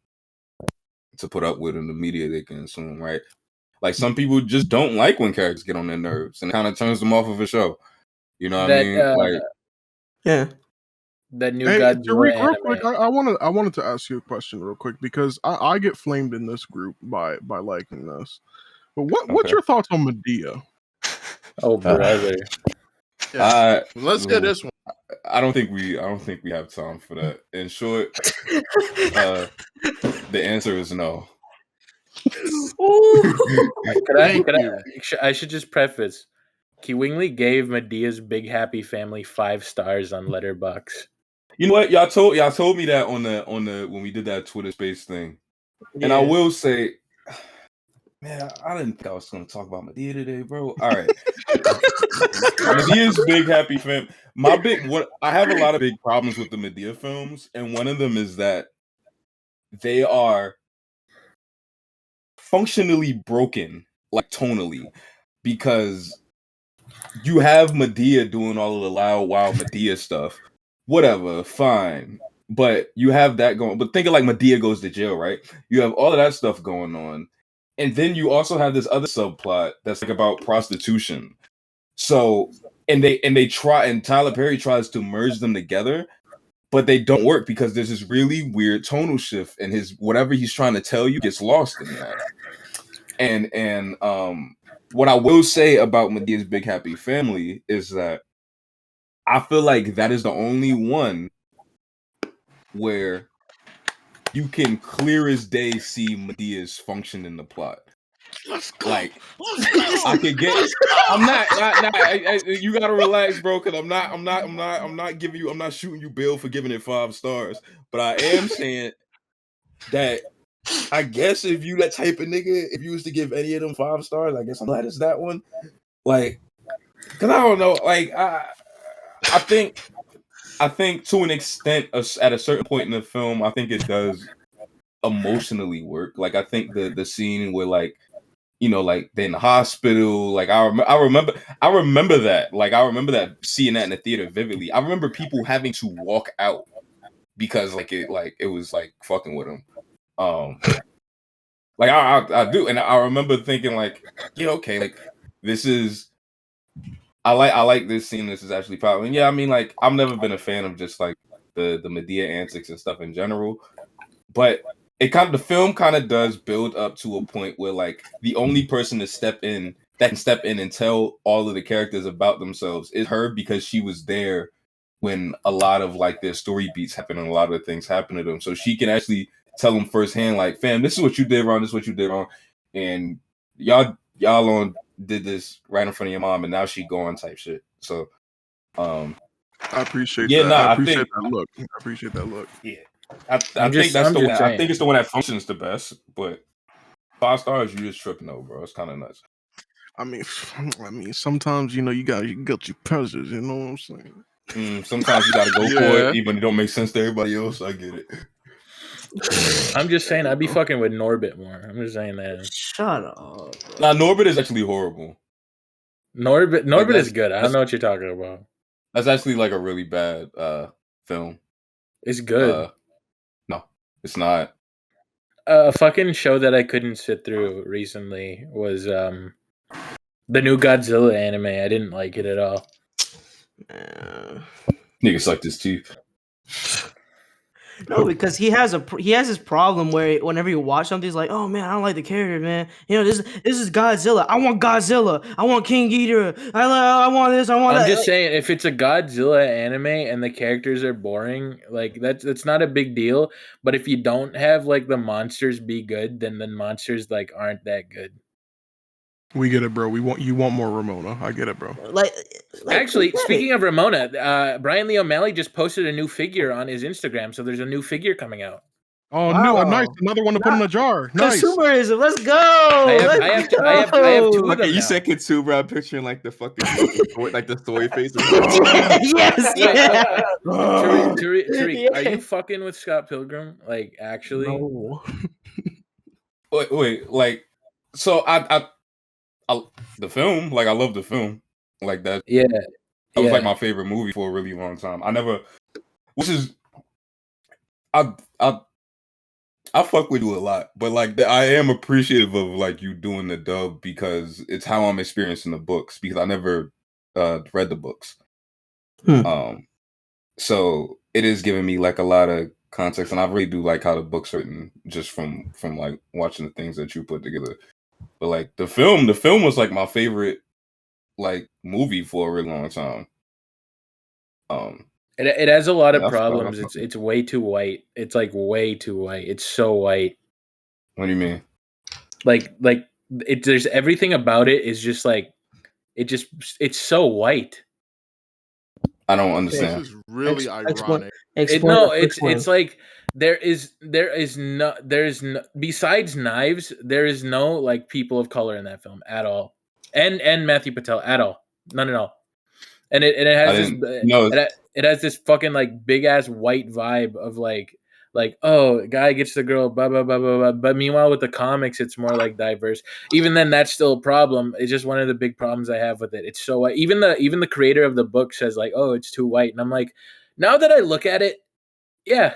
S4: put up with in the media they consume, right? Like, some people just don't like when characters get on their nerves, and it kind of turns them off of a show. You know what I mean? Like,
S6: yeah.
S1: That new
S7: Tariq,
S1: Godzilla
S7: real quick, I wanted to ask you a question real quick, because I get flamed in this group by liking this. But what's your thoughts on Medea?
S1: Oh, brother.
S2: Let's get this one.
S4: I don't think we have time for that. In short, the answer is no.
S1: I should just preface. Kiwingly gave Medea's Big Happy Family 5 stars on Letterboxd.
S4: You know what? Y'all told me that on the when we did that Twitter Space thing. And I will say, man, I didn't think I was going to talk about Medea today, bro. All right. Medea's Big Happy Family. I have a lot of big problems with the Medea films, and one of them is that they are functionally broken, like tonally, because you have Medea doing all of the loud, wild Medea stuff. Whatever, fine. But you have that going. But think of like Medea Goes to Jail, right? You have all of that stuff going on. And then you also have this other subplot that's like about prostitution. So, and they try, and Tyler Perry tries to merge them together, but they don't work because there's this really weird tonal shift, and his whatever he's trying to tell you gets lost in that. And what I will say about Medea's Big Happy Family is that I feel like that is the only one where you can clear as day see Medea's function in the plot.
S2: Let's go.
S4: Like I could get. I'm not. You gotta relax, bro. Because I'm not giving you. I'm not shooting you bill for giving it 5 stars. But I am saying that. I guess if you that type of nigga, if you was to give any of them 5 stars, I guess I'm glad it's that one. Like, because I don't know. Like, I think to an extent, at a certain point in the film, I think it does emotionally work. Like, I think the scene where like, you know, like they're in the hospital. Like I remember that. Like I remember that seeing that in the theater vividly. I remember people having to walk out because it was like fucking with them. Like I do, and I remember thinking like, yeah, okay, like this is. I like this scene. This is actually probably, and yeah. I mean, like I've never been a fan of just like the Medea antics and stuff in general, but the film kind of does build up to a point where like the only person that can step in and tell all of the characters about themselves is her, because she was there when a lot of like their story beats happen and a lot of things happen to them, so she can actually tell them firsthand, like, fam, this is what you did wrong, this is what you did wrong, and y'all did this right in front of your mom, and now she gone type shit. So I
S7: appreciate that. I appreciate that look. I appreciate that look.
S4: Yeah. I think that's the one. I think it's the one that functions the best, but 5 stars, you just tripping though, bro. It's kind of nuts.
S7: I mean, sometimes you got your pleasures. You know what I'm saying?
S4: Sometimes you gotta go for it, even if it don't make sense to everybody else. I get it.
S1: I'm just saying, I'd be fucking with Norbit more. I'm just saying that.
S6: Shut up.
S4: Nah, Norbit is actually horrible.
S1: Norbit is good. I don't know what you're talking about.
S4: That's actually like a really bad film.
S1: It's good.
S4: No, it's not.
S1: A fucking show that I couldn't sit through recently was the new Godzilla anime. I didn't like it at all.
S4: Nigga sucked his teeth.
S6: No, because he has this problem where whenever you watch something, he's like, "Oh man, I don't like the character, man. You know, this is Godzilla. I want Godzilla. I want King Ghidorah. I want this. I want that."
S1: I'm just saying, if it's a Godzilla anime and the characters are boring, like that's not a big deal. But if you don't have like the monsters be good, then the monsters like aren't that good.
S7: We get it, bro. You want more Ramona. I get it, bro.
S6: Like
S1: actually, speaking of Ramona, Brian Lee O'Malley just posted a new figure on his Instagram. So there's a new figure coming out.
S7: Oh, wow. Nice! Another one to put in a jar. Nice.
S6: Consumerism. Let's go.
S1: I have 2 of them.
S5: Okay, you said Katsuba. I'm picturing like the fucking like the soy face.
S6: Yes.
S1: Tariq, are you fucking with Scott Pilgrim? Like, actually?
S6: No.
S4: Wait, like, so I the film, like I love the film, like that.
S1: Yeah,
S4: that was like my favorite movie for a really long time. I fuck with you a lot, but like I am appreciative of like you doing the dub because it's how I'm experiencing the books, because I never read the books. So it is giving me like a lot of context, and I really do like how the book's written just from like watching the things that you put together. But like the film was like my favorite like movie for a really long time.
S1: It has a lot of problems. It's way too white. It's like way too white. It's so white.
S4: What do you mean?
S1: Like there's everything about it is just like it's so white.
S4: I don't understand.
S2: This is really ironic.
S1: It's like there is no besides knives, there is no like people of color in that film at all, and Matthew Patel at all, none at all, and it has it has this fucking like big ass white vibe of like oh, guy gets the girl, blah blah blah blah blah. But meanwhile, with the comics, it's more like diverse. Even then, that's still a problem. It's just one of the big problems I have with it. It's so white. Even the creator of the book says like, oh, it's too white, and I'm like, now that I look at it, yeah.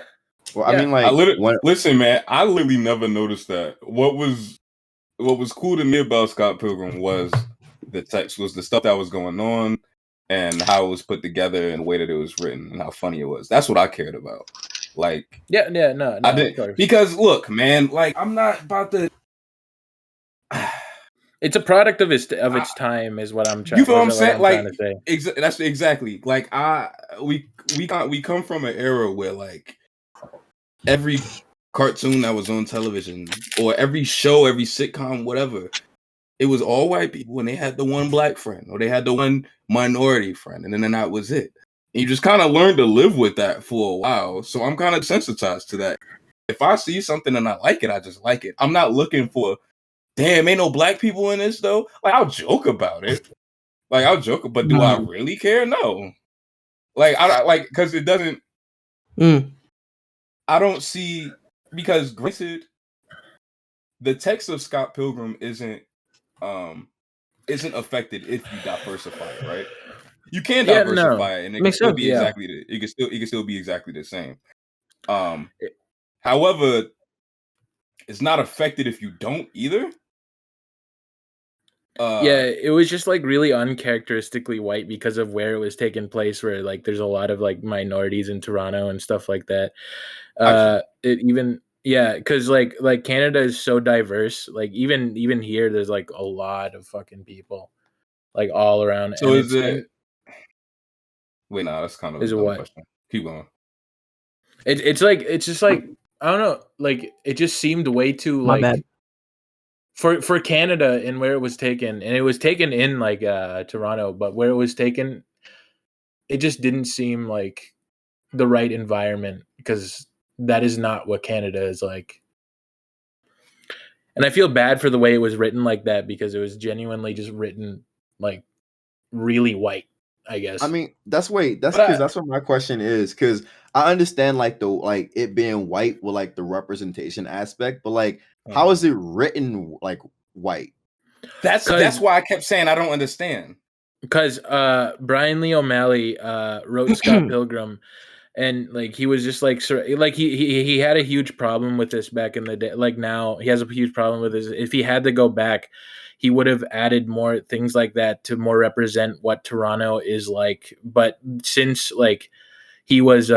S5: Well, yeah. I mean, like,
S4: listen, man, I literally never noticed that. What was cool to me about Scott Pilgrim was the text, was the stuff that was going on. and how it was put together and the way that it was written and how funny it was. That's what I cared about. Like,
S1: no,
S4: I didn't, because look, man, like I'm not about to.
S1: It's a product of its time, is what I'm trying.
S4: You feel what I'm saying? Like,
S1: trying to say.
S4: That's exactly like we come from an era where like every cartoon that was on television or every show, every sitcom, whatever, it was all white people and they had the one black friend or they had the one minority friend, and then that was it. And you just kind of learn to live with that for a while. So I'm kind of sensitized to that. If I see something and I like it, I just like it. I'm not looking for, damn, ain't no black people in this though. Like, I'll joke about it. Like, I'll joke, but do I really care? No. Like, I like, because it doesn't. I don't see, because granted, the text of Scott Pilgrim isn't affected if you diversify it, right? You can diversify it, and it can still be exactly it can still be exactly the same. However, it's not affected if you don't either.
S1: It was just like really uncharacteristically white because of where it was taking place, where like there's a lot of like minorities in Toronto and stuff like that. Because like Canada is so diverse. Like even here, there's like a lot of fucking people, like all around.
S4: So is it? Wait, no, that's kind of
S1: a dumb
S4: question. Keep going.
S1: It's just like I don't know. Like it just seemed way too
S6: My bad.
S1: For Canada and where it was taken, and it was taken in like Toronto, but where it was taken, it just didn't seem like the right environment, because that is not what Canada is like. And I feel bad for the way it was written like that, because it was genuinely just written like really white, I guess.
S5: I mean, that's what my question is, because I understand like it being white with like the representation aspect, but like how is it written like white?
S4: That's why I kept saying I don't understand.
S1: Because Brian Lee O'Malley wrote Scott Pilgrim, and like he was just like he had a huge problem with this back in the day. Like now he has a huge problem with this. If he had to go back, he would have added more things like that to more represent what Toronto is like. But since like he was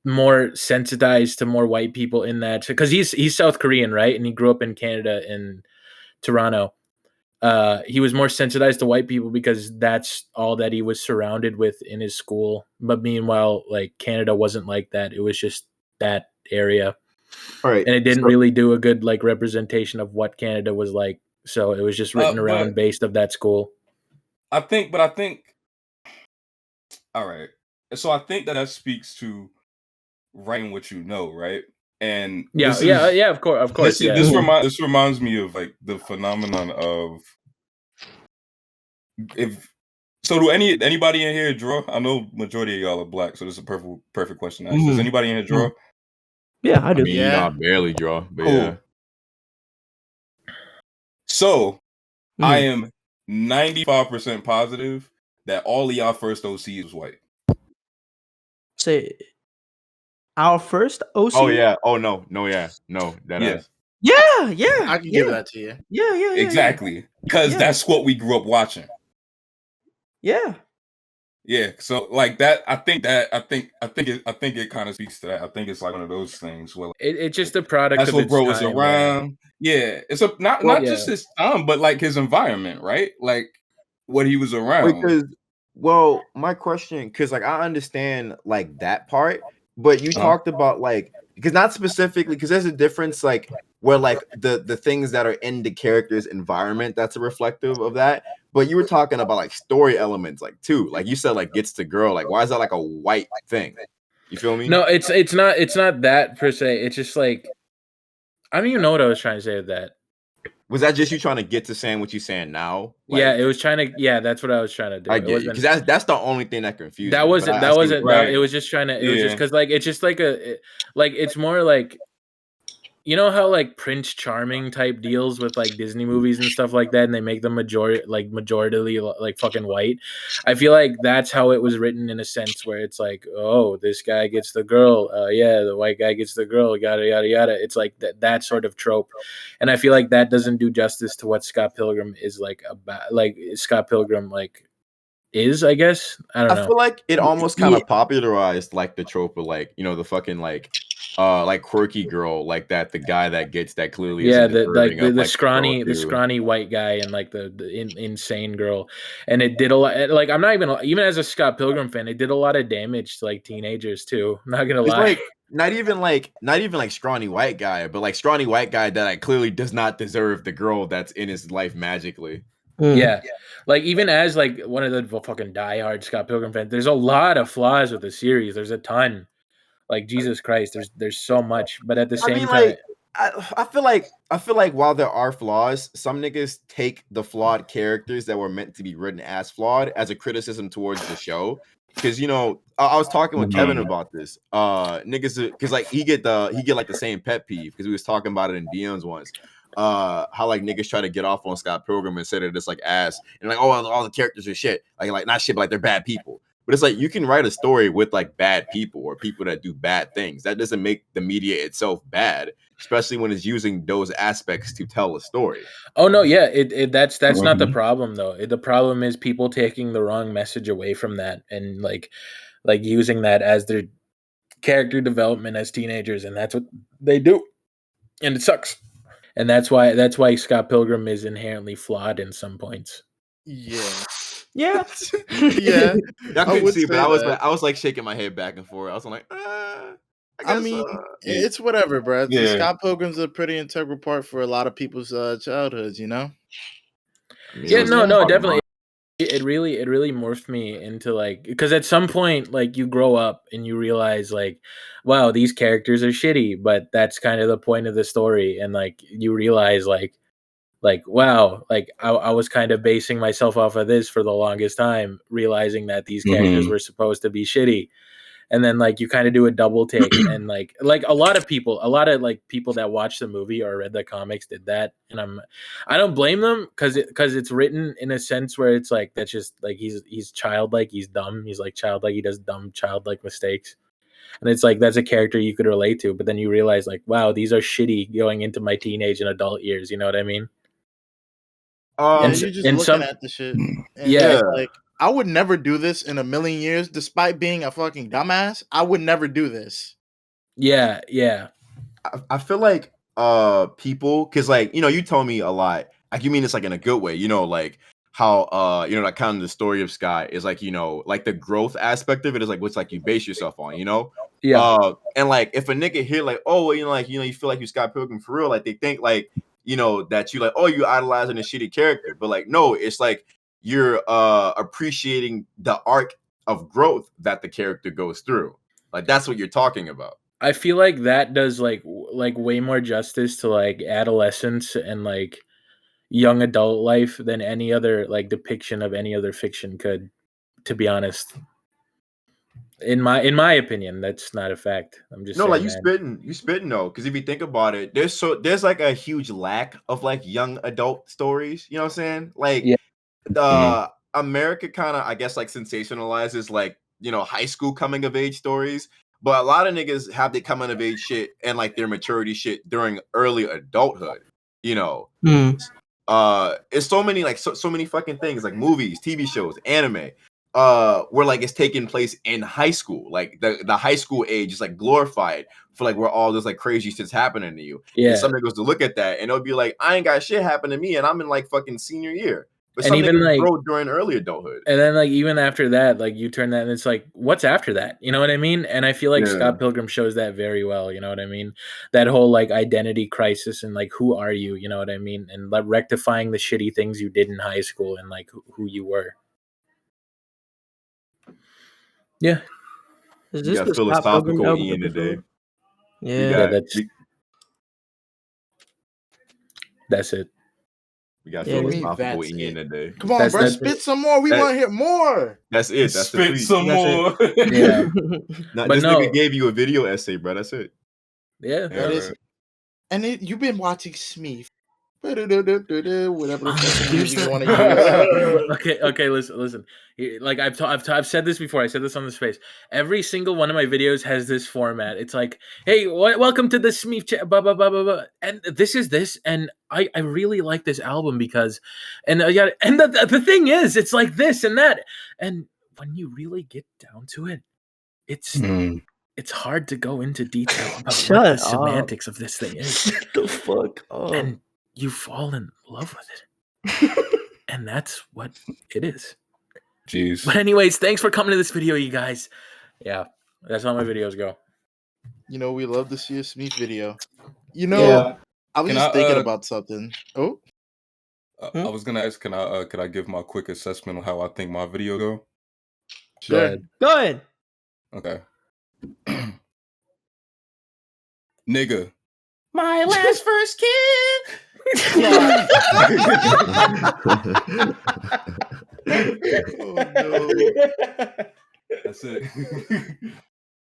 S1: more sensitized to more white people in that, because he's South Korean, right? And he grew up in Canada, in Toronto. He was more sensitized to white people because that's all that he was surrounded with in his school. But meanwhile, like Canada wasn't like that. It was just that area.
S5: All right.
S1: And it didn't really do a good like representation of what Canada was like. So it was just written around based of that school.
S4: I think all right. So I think that speaks to writing what you know, right? And
S1: of course.
S4: This reminds me of like the phenomenon of, do anybody in here draw? I know majority of y'all are black, so this is a perfect question to ask. Does anybody in here draw?
S6: Yeah, I do.
S5: I mean, I barely draw, but cool. Yeah.
S4: So I am 95% positive that all of y'all first OC was white.
S6: Say our first OC.
S5: Oh yeah. Oh no. Yeah. No. That is.
S6: Yeah.
S3: I can give that to you.
S6: Yeah.
S4: Exactly. Because that's what we grew up watching.
S6: Yeah.
S4: Yeah. So like that, I think it kind of speaks to that. I think it's like one of those things where
S1: it's just a product.
S4: That's
S1: of
S4: what
S1: its
S4: bro
S1: time,
S4: was around. Man. Yeah. It's not just his time, but like his environment, right? Like what he was around.
S5: Because my question, because like I understand like that part, but you talked about like, because not specifically, because there's a difference like where like the things that are in the character's environment that's a reflective of that. But you were talking about like story elements, like too, like you said, like gets the girl. Like, why is that like a white thing? You feel me?
S1: No, it's not that per se. It's just like, I don't even know what I was trying to say with that.
S5: Was that just you trying to get to saying what you're saying now?
S1: Like, yeah, it was trying to. Yeah, that's what I was trying to do.
S5: I get because that's the only thing that confused.
S1: That wasn't. It was just trying to. It was just because like it's just like it's more like, you know how like Prince Charming type deals with like Disney movies and stuff like that, and they make them majority like fucking white. I feel like that's how it was written, in a sense where it's like, oh, this guy gets the girl, the white guy gets the girl, yada yada yada. It's like that sort of trope, and I feel like that doesn't do justice to what Scott Pilgrim is like about. Like Scott Pilgrim, like is, I guess. I don't know.
S5: I feel like it almost kind of popularized like the trope of like, you know, the fucking like quirky girl like that, the guy that gets that clearly isn't deserving of,
S1: the
S5: like,
S1: scrawny white guy and like the insane girl, and it did a lot. Like I'm not even as a Scott Pilgrim fan, it did a lot of damage to like teenagers too. I'm not gonna lie.
S5: Like not even like scrawny white guy, but like scrawny white guy that like clearly does not deserve the girl that's in his life magically.
S1: Yeah. Like even as like one of the fucking diehard Scott Pilgrim fans, there's a lot of flaws with the series. There's a ton. Like Jesus Christ, there's so much, but at the same time,
S5: like, I feel like while there are flaws, some niggas take the flawed characters that were meant to be written as flawed as a criticism towards the show. Because, you know, I was talking with Kevin about this. Niggas, because like he get like the same pet peeve because we was talking about it in DMs once. How like niggas try to get off on Scott Pilgrim and say that it's like ass and like, oh, all the characters are shit. Like not shit, but like they're bad people. But it's like you can write a story with like bad people or people that do bad things. That doesn't make the media itself bad, especially when it's using those aspects to tell a story.
S1: Oh no, yeah, that's not the problem though. The problem is people taking the wrong message away from that and like using that as their character development as teenagers, and that's what they do, and it sucks. And that's why Scott Pilgrim is inherently flawed in some points.
S3: Yeah.
S6: Yeah.
S3: Yeah.
S5: I couldn't see, but I was like shaking my head back and forth. I was like,
S3: I mean, it's whatever, bro. Yeah. Scott Pilgrim's a pretty integral part for a lot of people's childhoods, you know?
S1: Yeah, no, definitely. It really morphed me into like, because at some point, like you grow up and you realize like, wow, these characters are shitty, but that's kind of the point of the story. And like, you realize like, wow, like I was kind of basing myself off of this for the longest time, realizing that these characters were supposed to be shitty. And then like you kind of do a double take and like a lot of like people that watched the movie or read the comics did that. And I don't blame them because it's written in a sense where it's like, that's just like, he's childlike, he's dumb. He's like childlike. He does dumb childlike mistakes. And it's like, that's a character you could relate to, but then you realize like, wow, these are shitty going into my teenage and adult years. You know what I mean?
S3: And you're just looking at the shit. And like, I would never do this in a million years, despite being a fucking dumbass. I would never do this.
S1: Yeah.
S5: I feel like people, because like, you know, you told me a lot. Like you mean it's like in a good way, you know, like how you know, like kind of the story of Scott is like, you know, like the growth aspect of it is like what's like you base yourself on, you know?
S1: Yeah.
S5: And like if a nigga hear like, oh, well, you feel like you Scott Pilgrim for real, like they think like, you know, that you like, oh, you idolizing a shitty character. But like, no, it's like you're appreciating the arc of growth that the character goes through. Like that's what you're talking about.
S1: I feel like that does like way more justice to like adolescence and like young adult life than any other like depiction of any other fiction could, to be honest. In my opinion, that's not a fact. I'm just saying,
S5: like you spitting though, because if you think about it, there's like a huge lack of like young adult stories. You know what I'm saying? Like America kind of, I guess, like sensationalizes like, you know, high school coming of age stories, but a lot of niggas have their coming of age shit and like their maturity shit during early adulthood. You know, it's so many like so many fucking things like movies, TV shows, anime. Where like it's taking place in high school, like the high school age is like glorified for like where all this like crazy shit's happening to you.
S1: Yeah,
S5: and somebody goes to look at that and it'll be like, I ain't got shit happen to me and I'm in like fucking senior year. But
S1: and even like
S5: grow during early adulthood,
S1: and then like even after that, like you turn that and it's like, what's after that? You know what I mean? And I feel like Scott Pilgrim shows that very well. You know what I mean? That whole like identity crisis and like who are you? You know what I mean? And like rectifying the shitty things you did in high school and like who you were. Yeah.
S6: Is
S5: this the philosophical Ian today?
S6: Yeah,
S1: that's it.
S5: We got philosophical Ian today.
S3: Come on, bro, spit some more. We want to hear more.
S5: That's it. That's
S4: spit some more.
S1: Yeah.
S5: This nigga gave you a video essay, bro. That's it.
S1: Yeah.
S3: That is. And you've been watching Smeef. Whatever the fucking music you want to use.
S1: Okay, listen. Like I've said this before. I said this on the space. Every single one of my videos has this format. It's like, hey, welcome to the Smeef chat, blah blah blah blah blah, and this is this, and I really like this album because, and the thing is, it's like this and that, and when you really get down to it, it's hard to go into detail about what the semantics of this thing is.
S6: Shut the fuck up.
S1: And you fall in love with it. And that's what it is.
S4: Jeez.
S1: But anyways, thanks for coming to this video, you guys. Yeah, that's how my videos go.
S3: You know, we love to see a Smeef video. You know, I was just thinking about something. Oh.
S4: I was gonna ask, could I give my quick assessment on how I think my video go?
S3: Sure.
S6: Go ahead.
S4: Okay. Nigga.
S6: My last first kid.
S3: Oh no.
S4: That's it.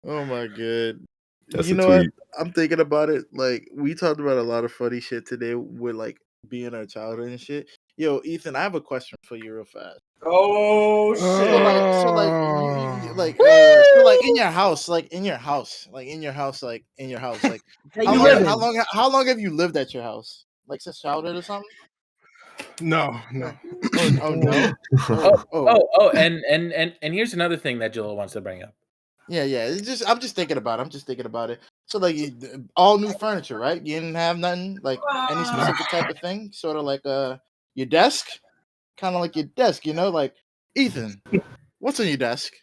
S3: Oh my god.
S5: That's
S3: you
S5: a
S3: know what?
S5: tweet.
S3: I'm thinking about it. Like, we talked about a lot of funny shit today with like being our childhood and shit. Yo, Ethan, I have a question for you real fast.
S8: Oh shit!
S3: So like in your house, like how long have you lived at your house? Like since childhood or something?
S7: No.
S3: Oh no.
S1: And here's another thing that Jill wants to bring up.
S3: Yeah. I'm just thinking about it. So like all new furniture, right? You didn't have nothing like any specific type of thing, sort of like your desk, kind of like your desk, you know, like Ethan. What's on your desk?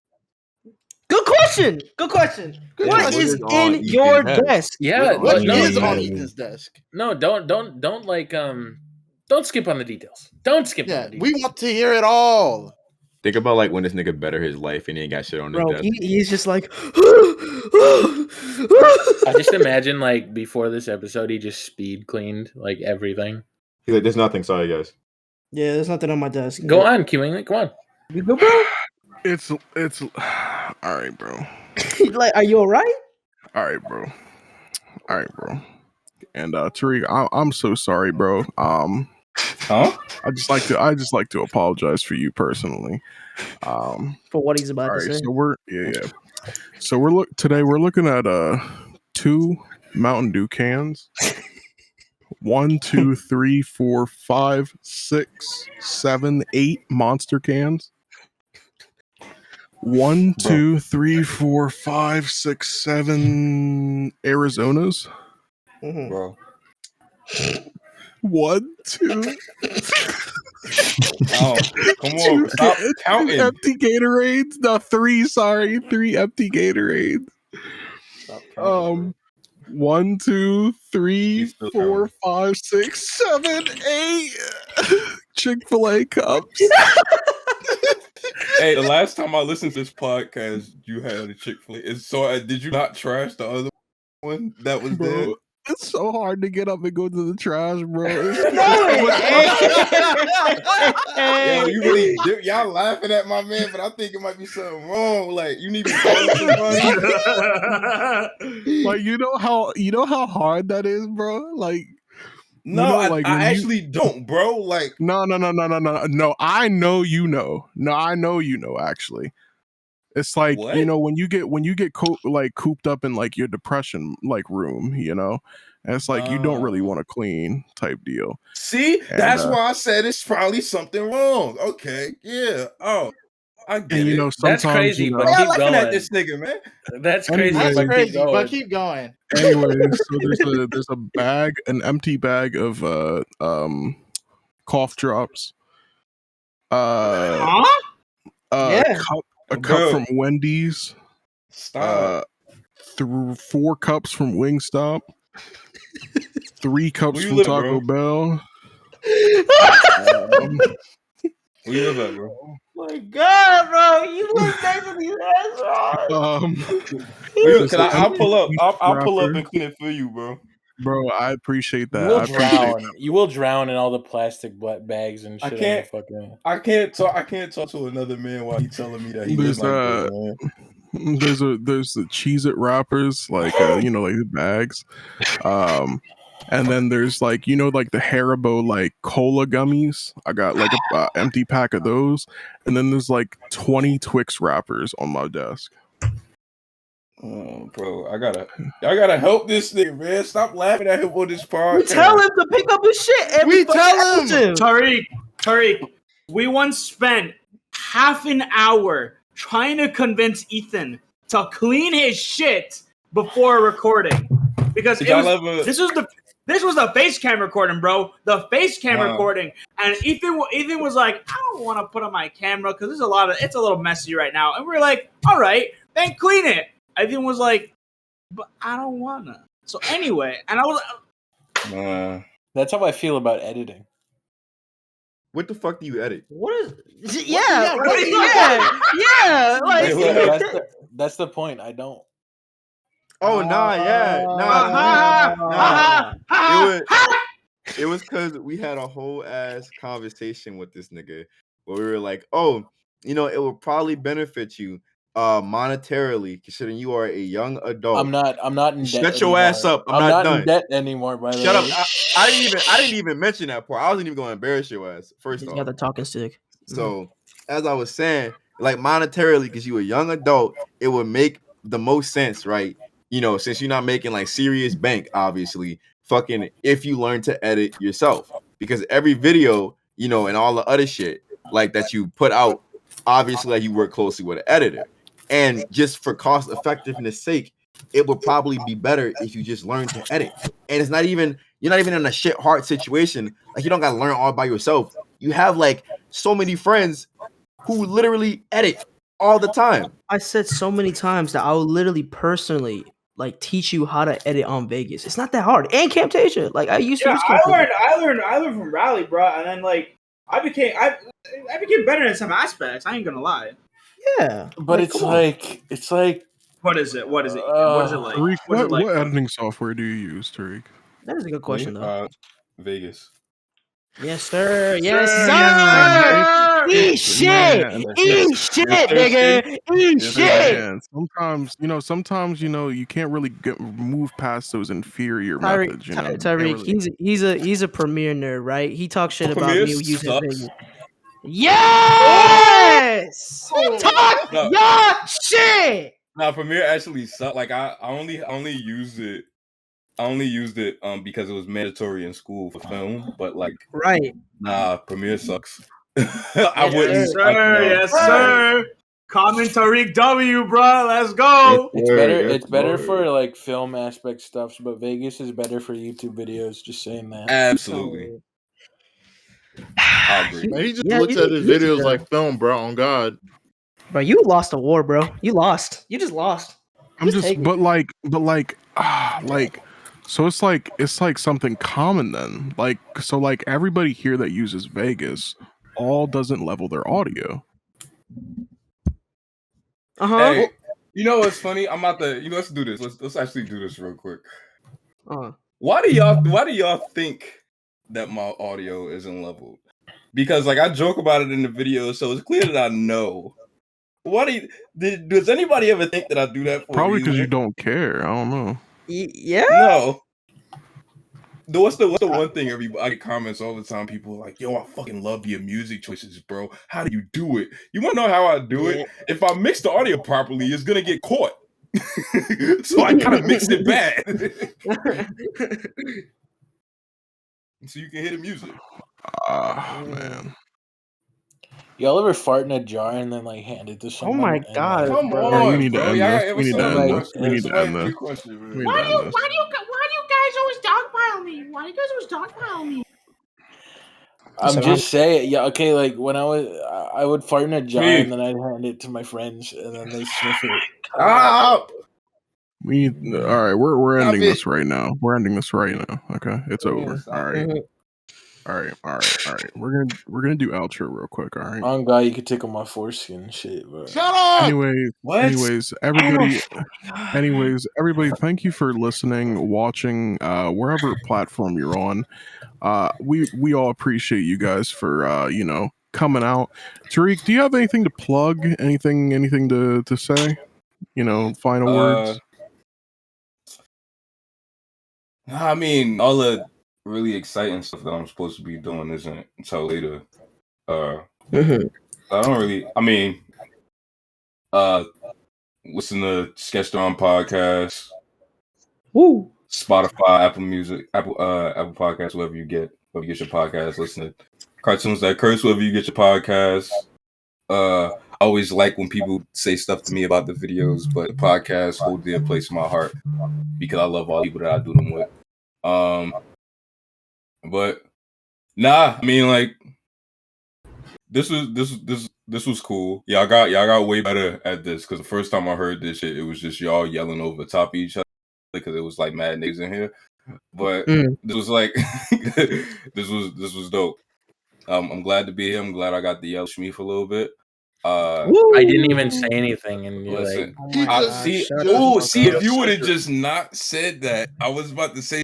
S6: Good question. What is in your desk?
S1: Yeah,
S3: what is on Ethan's desk?
S1: No, don't like don't skip on the details. Don't skip on the details.
S3: We want to hear it all.
S5: Think about like when this nigga better his life and he ain't got shit on his desk.
S6: He's just like
S1: I just imagine like before this episode he just speed cleaned like everything.
S5: He's like, there's nothing, sorry guys.
S6: Yeah, there's nothing on my desk.
S1: Go on, Kiwingly, come on.
S6: You go, bro?
S7: It's all right, bro.
S6: Like, are you all right?
S7: All right, bro. And Tariq, I'm so sorry, bro.
S4: Huh?
S7: I just like to apologize for you personally.
S6: For what he's about to say.
S7: So we're looking at 2 Mountain Dew cans. 1, 2, 3, 4, 5, 6, 7, 8 Monster cans. 1, 2, 3, 4, 5, 6, 7 Arizonas.
S4: Bro.
S7: 1, 2.
S4: Oh, come on, stop counting.
S7: Empty Gatorades. No, 3. Sorry, 3 empty Gatorades.
S4: Stop counting.
S7: 1, 2, 3, 4, 5, 6, 7, 8 Chick-fil-A cups.
S4: Hey, the last time I listened to this podcast, you had a Chick-fil-A. So did you not trash the other one that was there?
S7: It's so hard to get up and go to the trash, bro.
S4: Yo, you really y'all laughing at my man, but I think it might be something wrong. Like you need to call somebody.
S7: Like you know how hard that is, bro. Like
S4: no, I actually don't, bro. Like
S7: no. I know you know. No, I know you know. Actually, it's like
S4: what?
S7: You know when you get cooped up in like your depression like room, you know. And it's like you don't really want to clean type deal.
S4: See, that's why I said it's probably something wrong. Okay, yeah. Oh, I get it.
S7: You know,
S1: that's crazy, but keep going.
S4: At this nigga, man.
S1: That's crazy.
S3: But keep going.
S7: Anyways, so there's a bag, an empty bag of cough drops. A cup from Wendy's.
S4: Stop.
S7: 4 cups from Wingstop. 3 cups from Taco Bell.
S4: Where you live at, bro?
S6: Oh my god, bro! You live next to these restaurants.
S4: I'll pull up. I'll pull up and clean it for you, bro.
S7: Bro, I appreciate that.
S1: You will drown in all the plastic bags and shit.
S4: I can't talk to another man while he's telling me that he lives like this, man.
S7: There's the Cheez-It wrappers, like like the bags. And then there's like, you know, like the Haribo like cola gummies. I got like a empty pack of those. And then there's like 20 Twix wrappers on my desk.
S4: Oh, bro, I gotta help this nigga, man. Stop laughing at him on this podcast.
S6: We tell him to pick up his shit.
S2: We tell him.
S8: Tariq, we once spent half an hour trying to convince Ethan to clean his shit before recording because this was the face cam recording, bro. The face cam recording, and Ethan was like, I don't want to put on my camera because it's a little messy right now, and we're like, all right, then clean it. Ethan was like, but I don't wanna. So anyway, and I was.
S1: That's how I feel about editing.
S5: What the fuck do you edit?
S6: What is? Yeah. Like
S1: that's the point. I don't.
S5: Oh nah. It was because we had a whole ass conversation with this nigga where we were like, oh, you know, it will probably benefit you monetarily, considering you are a young adult.
S1: I'm not in debt.
S5: Shut your ass up. I'm not done.
S1: In debt anymore, by the way.
S5: Shut up. I didn't even mention that part. I wasn't even going to embarrass your ass. First off,
S6: you got the talking stick.
S5: So as I was saying, like monetarily, because you a young adult, it would make the most sense, right? You know, since you're not making like serious bank, obviously, fucking if you learn to edit yourself, because every video, you know, and all the other shit like that you put out, obviously, like you work closely with an editor. And just for cost effectiveness sake, it would probably be better if you just learn to edit. And it's not even, you're not even in a shit hard situation. Like you don't gotta learn all by yourself. You have like so many friends who literally edit all the time.
S6: I said so many times that I will literally personally like teach you how to edit on Vegas. It's not that hard. And Camtasia. Like I used to use Camtasia.
S8: I learned from Rally, bro, and then like I became better in some aspects. I ain't gonna lie.
S6: Yeah,
S1: but it's like
S8: what is it? What is it? What is it like?
S7: Tariq, what editing software do you use, Tariq?
S6: That is a good question, though.
S4: Vegas.
S6: Yes, sir. Yes, sir. Eat shit. Eat shit, nigga. Eat shit.
S7: Sometimes you can't really move past those inferior methods. You know,
S6: Tariq, he's a Premiere nerd, right? He talks shit about me using Vegas. Yes! Talk your shit!
S4: Nah, Premiere actually sucked. Like I only used it because it was mandatory in school for film, but like
S6: right.
S4: Nah, Premiere sucks.
S8: I wouldn't. Yes, sir. Comment Tariq W, bro. Let's go.
S1: It's better for like film aspect stuff, but Vegas is better for YouTube videos. Just saying that.
S4: Absolutely.
S2: I agree. He just looks at his videos like film, bro. On God,
S6: bro, you lost a war, bro. You lost. You just lost.
S7: So it's like something common then. So everybody here that uses Vegas all doesn't level their audio.
S4: Hey, you know what's funny? I'm about to. Let's do this. Let's actually do this real quick. Why do y'all think that my audio isn't leveled? Because like I joke about it in the video, so it's clear that I know. Does anybody ever think that I do that for?
S7: Probably because you don't care. I don't know.
S6: Yeah.
S4: No. What's the one thing I get comments all the time? People are like, yo, I fucking love your music choices, bro. How do you do it? You want to know how I do it? If I mix the audio properly, it's gonna get caught. So I kind of mixed it bad. So you can hear the music.
S7: Man.
S1: Y'all ever fart in a jar and then like hand it to someone?
S6: Oh my god!
S4: Come on,
S7: we need to end this. We need to end this.
S8: Why do you guys always dogpile me? Why do you guys always dogpile me?
S1: I'm just saying, yeah, okay, like when I would fart in a jar and then I'd hand it to my friends and then they sniff it.
S7: All right, we're ending this right now. We're ending this right now. Okay, it's over. All right. All right. We're gonna do outro real quick. All right.
S1: Oh God, you could take on my foreskin shit, bro.
S2: Shut up.
S7: Anyways, everybody, thank you for listening, watching, wherever platform you're on. We all appreciate you guys for coming out. Tariq, do you have anything to plug? Anything to say? Final words.
S4: I mean, all the really exciting stuff that I'm supposed to be doing isn't until later. I don't really. I mean, listen to Sketched On podcast.
S6: Woo.
S4: Spotify, Apple Music, Apple Podcasts, wherever you get your podcast. Listen to Cartoons That Curse, wherever you get your podcasts. I always like when people say stuff to me about the videos, but the podcast hold their place in my heart because I love all the people that I do them with. But nah, I mean, like, this was cool. Y'all got way better at this because the first time I heard this shit, it was just y'all yelling over the top of each other because it was like mad niggas in here. But this was like this was dope. I'm glad to be here. I'm glad I got to yell Smeef a little bit.
S1: I didn't even say anything, and you're
S4: listen,
S1: like,
S4: see, if you would have just not said that, I was about to say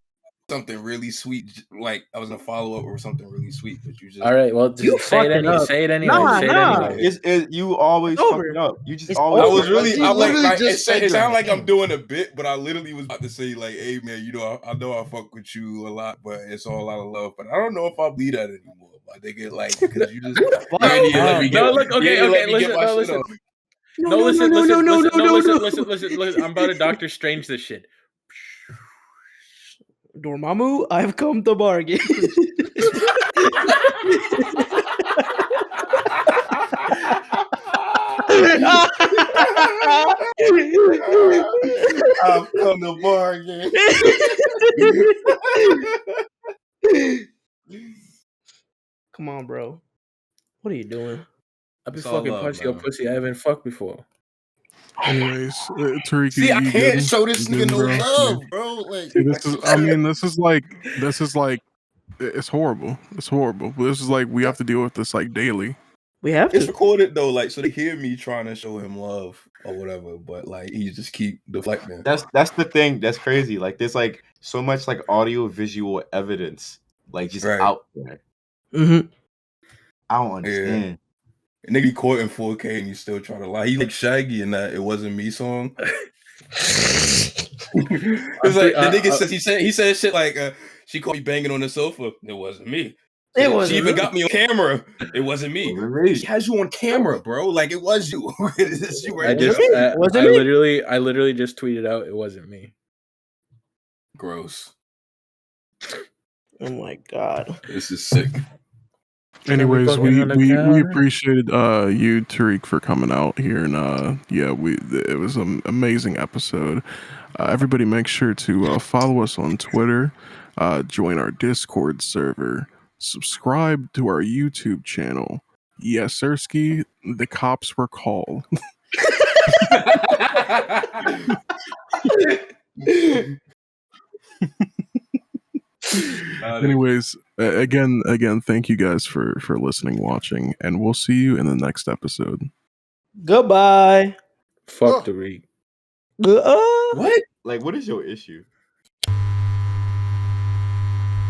S4: something really sweet, like I was gonna follow up with something really sweet, but you just
S1: all right. Well, just say it anyway. Say it anyway.
S6: Nah,
S1: say it
S6: nah.
S1: anyway.
S5: You always fuck it up. You just always.
S4: I was really. I like. It
S2: said
S4: sounded like I'm doing a bit, but I literally was about to say like, "Hey man, you know, I know I fuck with you a lot, but it's all out of love." But I don't know if I'll be that anymore. But they get like because you just.
S1: No, look. Okay. Listen. No, listen. I'm about to Doctor Strange this shit.
S6: Dormammu, I've come to bargain.
S5: I've come to bargain.
S6: Come on, bro. What are you doing?
S1: I've been fucking punching your pussy. I haven't fucked before.
S7: Anyways, Tariq,
S5: see, I can't show this nigga no
S7: bro?
S5: love, bro. Like,
S7: see, this is like, it's horrible. It's horrible. But this is like we have to deal with this like daily.
S6: We have
S4: It's
S6: to.
S4: recorded though, like so they hear me trying to show him love or whatever, but like he just keep deflecting.
S5: That's the thing. That's crazy. Like there's like so much like audio visual evidence, like just out there. I don't understand.
S4: Yeah. Nigga be caught in 4K and you still try to lie. He like Shaggy in that "It Wasn't Me" song. It's like the nigga says he said shit like she caught me banging on the sofa. It wasn't me.
S6: It wasn't.
S4: She even got me on camera. It wasn't me. She has you on camera, bro. Like it was you. It's you right
S1: I literally just tweeted out it wasn't me.
S4: Gross.
S6: Oh my god.
S4: This is sick.
S7: Anyways, we appreciated you, Tariq, for coming out here, and it was an amazing episode. Everybody, make sure to follow us on Twitter, join our Discord server, subscribe to our YouTube channel. Yes, Sirski, the cops were called. Anyways, again, thank you guys for listening, watching, and we'll see you in the next episode.
S6: Goodbye.
S1: Fuck Tariq.
S5: What? Like, what is your issue?